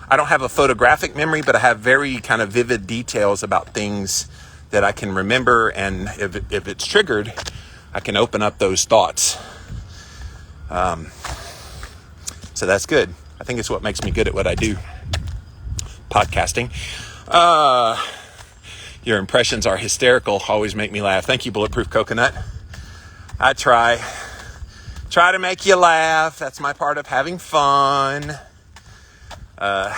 I don't have a photographic memory, but I have very kind of vivid details about things that I can remember. And if it's triggered, I can open up those thoughts. So that's good. I think it's what makes me good at what I do. Podcasting. Your impressions are hysterical. Always make me laugh. Thank you, Bulletproof Coconut. I try to make you laugh. That's my part of having fun. Yeah.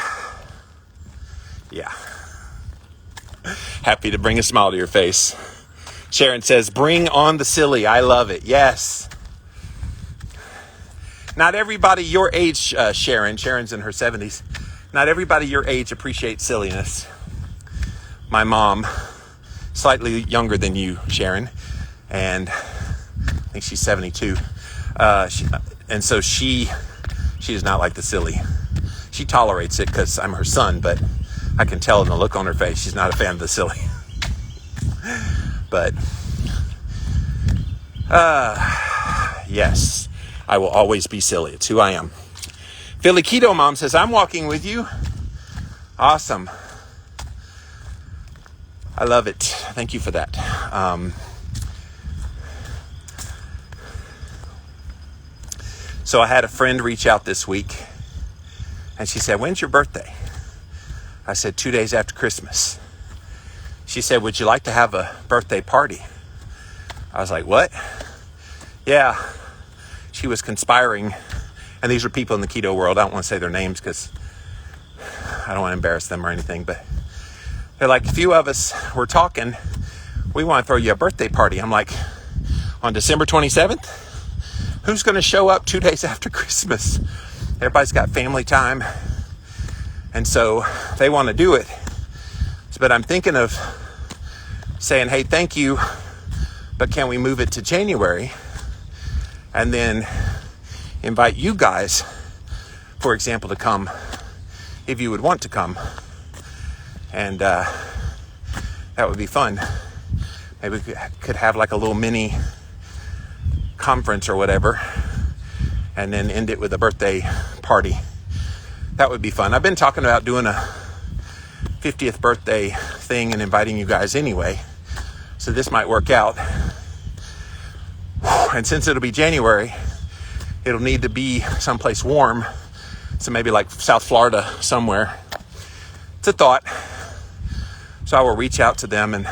Happy to bring a smile to your face. Sharon says, bring on the silly. I love it. Yes. Not everybody your age, Sharon's in her 70s. Not everybody your age appreciates silliness. My mom, slightly younger than you, Sharon, and I think she's 72. And so she does not like the silly. She tolerates it because I'm her son, but I can tell in the look on her face she's not a fan of the silly. But yes, I will always be silly. It's who I am. Philly Keto Mom says, I'm walking with you. Awesome. I love it. Thank you for that. So I had a friend reach out this week, and she said, when's your birthday? I said, 2 days after Christmas. She said, would you like to have a birthday party? I was like, what? Yeah. She was conspiring, and these are people in the keto world. I don't want to say their names because I don't want to embarrass them or anything, but they're like, a few of us were talking. We want to throw you a birthday party. I'm like, on December 27th? Who's going to show up 2 days after Christmas? Everybody's got family time. And so they want to do it. But I'm thinking of saying, hey, thank you, but can we move it to January? And then invite you guys, for example, to come if you would want to come. And that would be fun. Maybe we could have like a little mini conference or whatever, and then end it with a birthday party. That would be fun. I've been talking about doing a 50th birthday thing and inviting you guys anyway, so this might work out. And since it'll be January, it'll need to be someplace warm, so maybe like South Florida somewhere. It's a thought. So I will reach out to them and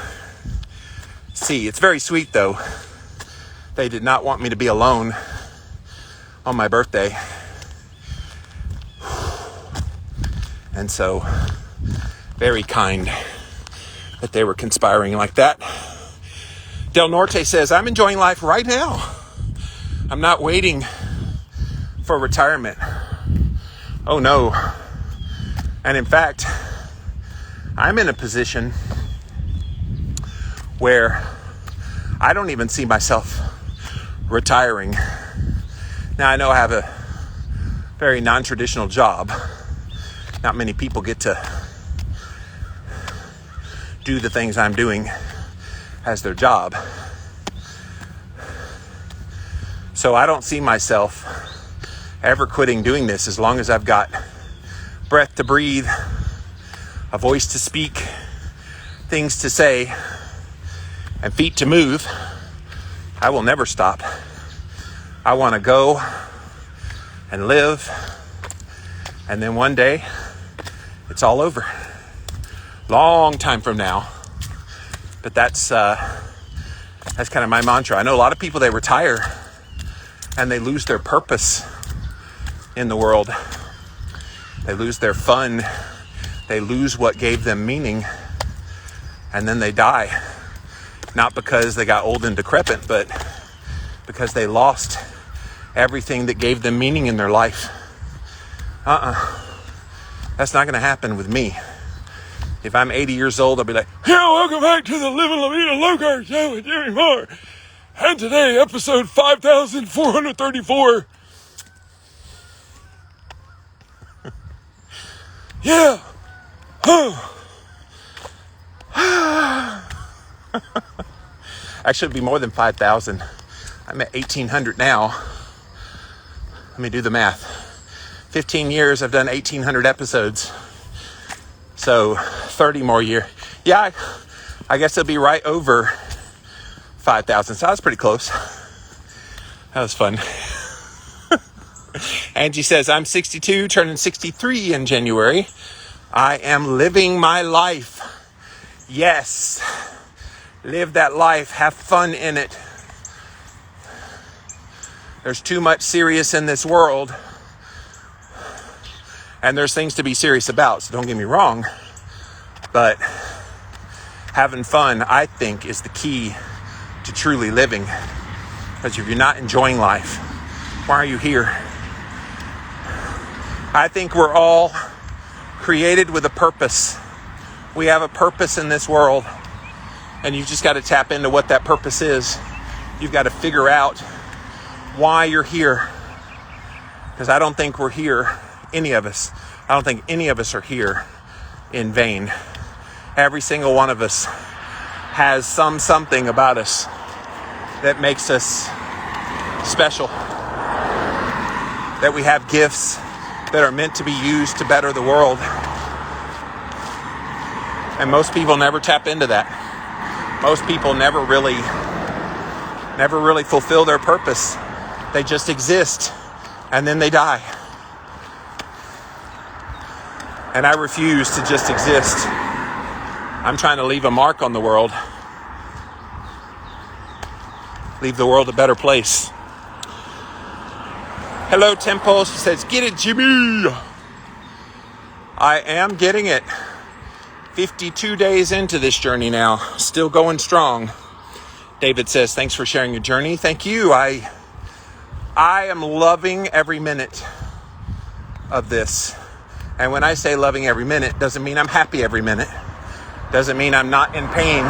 see. It's very sweet though. They did not want me to be alone on my birthday. And so, very kind that they were conspiring like that. Del Norte says, I'm enjoying life right now. I'm not waiting for retirement. Oh no. And in fact, I'm in a position where I don't even see myself retiring. Now, I know I have a very non-traditional job. Not many people get to do the things I'm doing as their job. So I don't see myself ever quitting doing this as long as I've got breath to breathe, a voice to speak, things to say, and feet to move. I will never stop. I want to go and live, and then one day it's all over. Long time from now. But that's kind of my mantra. I know a lot of people, they retire and they lose their purpose in the world. They lose their fun. They lose what gave them meaning, and then they die. Not because they got old and decrepit, but because they lost everything that gave them meaning in their life. That's not going to happen with me. If I'm 80 years old, I'll be like, yeah, welcome back to the Living La Vida Loca show with Jimmy Moore. And today, episode 5434. Yeah. Actually, it'd be more than 5,000. I'm at 1,800 now. Let me do the math. 15 years, I've done 1,800 episodes. So 30 more years. Yeah, I guess it'll be right over 5,000. So I was pretty close. That was fun. Angie says, I'm 62, turning 63 in January. I am living my life. Yes. Live that life. Have fun in it. There's too much serious in this world. And there's things to be serious about, so don't get me wrong. But having fun, I think, is the key to truly living. Because if you're not enjoying life, why are you here? I think we're all created with a purpose. We have a purpose in this world. And you've just got to tap into what that purpose is. You've got to figure out why you're here. Because I don't think we're here, any of us. I don't think any of us are here in vain. Every single one of us has something about us that makes us special. That we have gifts that are meant to be used to better the world. And most people never tap into that. Most people never really fulfill their purpose. They just exist and then they die. And I refuse to just exist. I'm trying to leave a mark on the world. Leave the world a better place. Hello, Temple. She says, get it, Jimmy. I am getting it. 52 days into this journey now. Still going strong. David says, thanks for sharing your journey. Thank you. I am loving every minute of this. And when I say loving every minute, doesn't mean I'm happy every minute. Doesn't mean I'm not in pain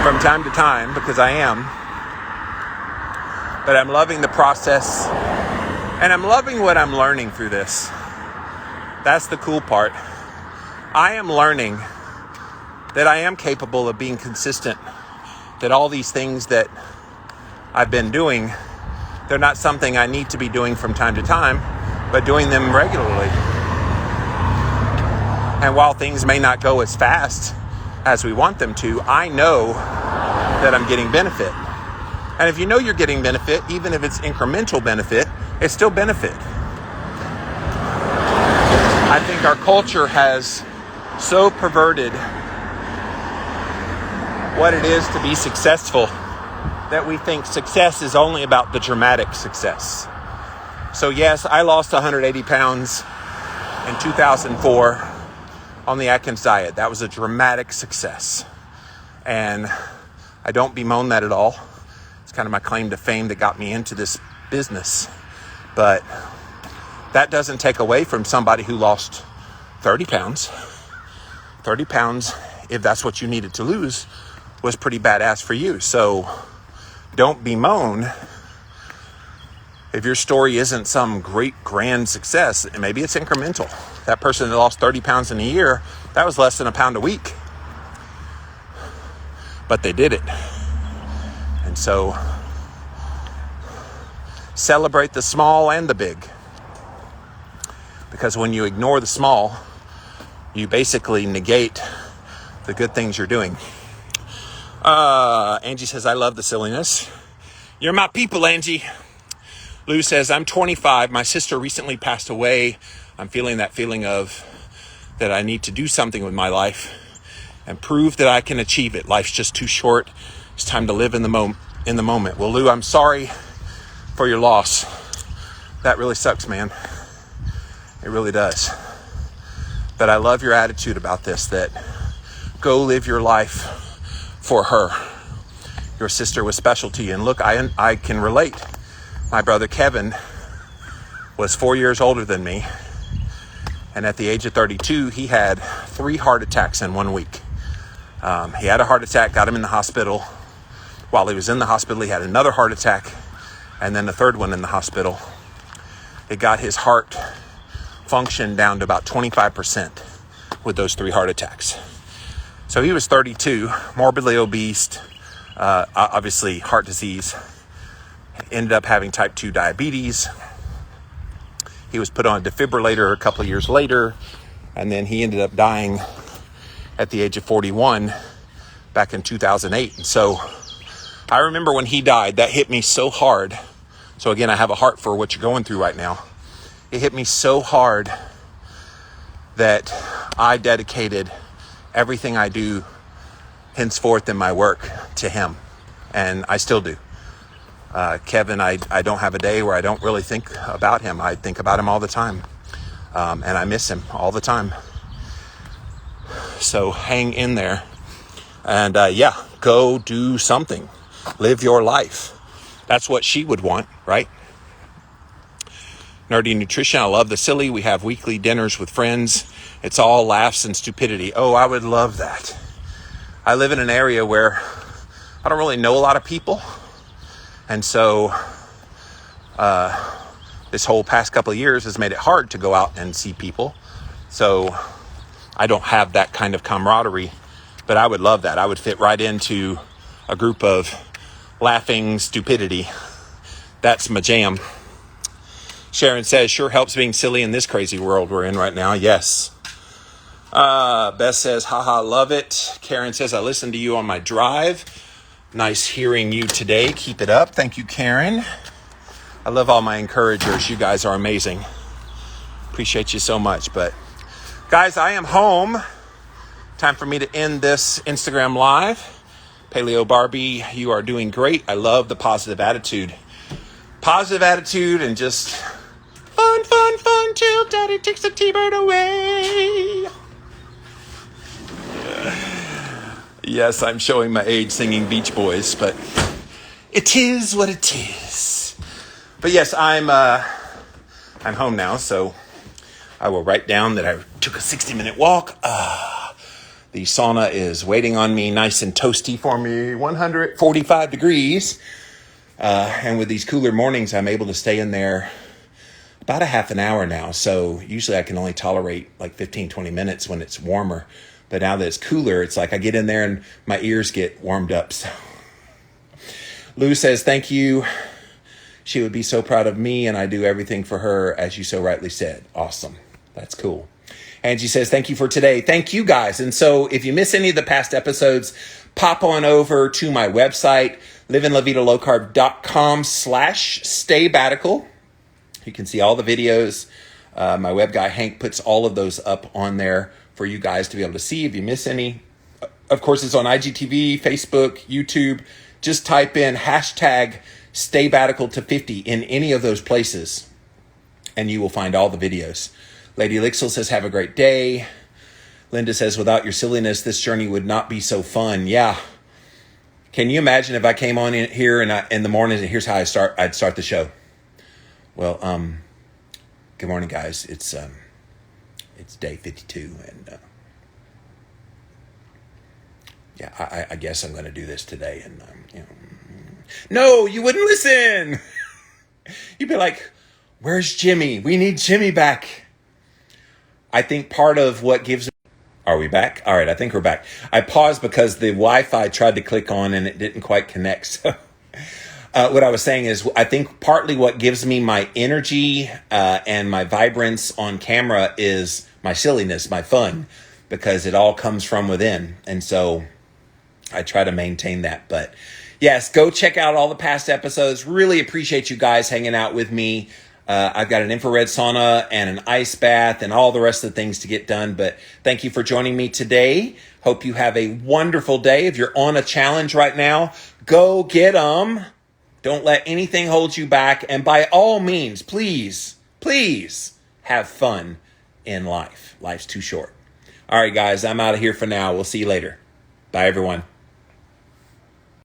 from time to time, because I am. But I'm loving the process. And I'm loving what I'm learning through this. That's the cool part. I am learning that I am capable of being consistent. That all these things that I've been doing, they're not something I need to be doing from time to time, but doing them regularly. And while things may not go as fast as we want them to, I know that I'm getting benefit. And if you know you're getting benefit, even if it's incremental benefit, it's still benefit. I think our culture has so perverted what it is to be successful that we think success is only about the dramatic success. So yes, I lost 180 pounds in 2004 on the Atkins diet. That was a dramatic success. And I don't bemoan that at all. It's kind of my claim to fame that got me into this business. But that doesn't take away from somebody who lost 30 pounds. 30 pounds, if that's what you needed to lose, was pretty badass for you. So don't bemoan if your story isn't some great grand success. Maybe it's incremental. That person that lost 30 pounds in a year, that was less than a pound a week. But they did it. And so celebrate the small and the big. Because when you ignore the small, you basically negate the good things you're doing. Angie says, I love the silliness. You're my people, Angie. Lou says, I'm 25. My sister recently passed away. I'm feeling that feeling of that I need to do something with my life and prove that I can achieve it. Life's just too short. It's time to live in the moment. Well, Lou, I'm sorry for your loss. That really sucks, man. It really does. But I love your attitude about this, that go live your life for her. Your sister was special to you. And look, I can relate. My brother Kevin was 4 years older than me. And at the age of 32, he had 3 heart attacks in 1 week. He had a heart attack, got him in the hospital. While he was in the hospital, he had another heart attack, and then the third one in the hospital. It got his heart function down to about 25% with those 3 heart attacks. So he was 32, morbidly obese, obviously heart disease, ended up having type 2 diabetes. He was put on a defibrillator a couple of years later, and then he ended up dying at the age of 41 back in 2008. And so I remember when he died, that hit me so hard. So again, I have a heart for what you're going through right now. It hit me so hard that I dedicated everything I do henceforth in my work to him. And I still do. Kevin, I don't have a day where I don't really think about him. I think about him all the time. And I miss him all the time. So hang in there. And go do something. Live your life. That's what she would want, right? Nerdy Nutrition, I love the silly. We have weekly dinners with friends. It's all laughs and stupidity. Oh, I would love that. I live in an area where I don't really know a lot of people. And so this whole past couple of years has made it hard to go out and see people. So I don't have that kind of camaraderie. But I would love that. I would fit right into a group of laughing stupidity. That's my jam. Sharon says, sure helps being silly in this crazy world we're in right now. Yes. Beth says, haha, love it. Karen says, I listened to you on my drive. Nice hearing you today. Keep it up. Thank you, Karen. I love all my encouragers. You guys are amazing. Appreciate you so much. But guys, I am home. Time for me to end this Instagram live. Paleo Barbie, you are doing great. I love the positive attitude. Positive attitude and just fun till daddy takes the T-bird away. Yes, I'm showing my age singing Beach Boys, but it is what it is. But yes, I'm home now, so I will write down that I took a 60-minute walk. The sauna is waiting on me, nice and toasty for me, 145 degrees. And with these cooler mornings, I'm able to stay in there about a half an hour now. So usually I can only tolerate like 15, 20 minutes when it's warmer. But now that it's cooler, it's like I get in there and my ears get warmed up. So Lou says, thank you. She would be so proud of me, and I do everything for her, as you so rightly said. Awesome. That's cool. Angie says, thank you for today. Thank you, guys. And so if you miss any of the past episodes, pop on over to my website, liveinlavitalowcarb.com/staybatical. You can see all the videos. My web guy, Hank, puts all of those up on there for you guys to be able to see if you miss any. Of course, it's on IGTV, Facebook, YouTube. Just type in hashtag StayBatical to50 in any of those places, and you will find all the videos. Lady Lixel says, have a great day. Linda says, without your silliness, this journey would not be so fun. Yeah. Can you imagine if I came on in here and in the mornings and here's how I'd start the show? Well, good morning, guys. It's day 52, and I guess I'm going to do this today. And no, you wouldn't listen. You'd be like, "Where's Jimmy? We need Jimmy back." I think part of what gives... Are we back? All right, I think we're back. I paused because the Wi-Fi tried to click on and it didn't quite connect. So what I was saying is I think partly what gives me my energy and my vibrance on camera is my silliness, my fun, because it all comes from within. And so I try to maintain that. But yes, go check out all the past episodes. Really appreciate you guys hanging out with me. I've got an infrared sauna and an ice bath and all the rest of the things to get done. But thank you for joining me today. Hope you have a wonderful day. If you're on a challenge right now, go get them. Don't let anything hold you back. And by all means, please, please have fun in life. Life's too short. All right, guys, I'm out of here for now. We'll see you later. Bye, everyone.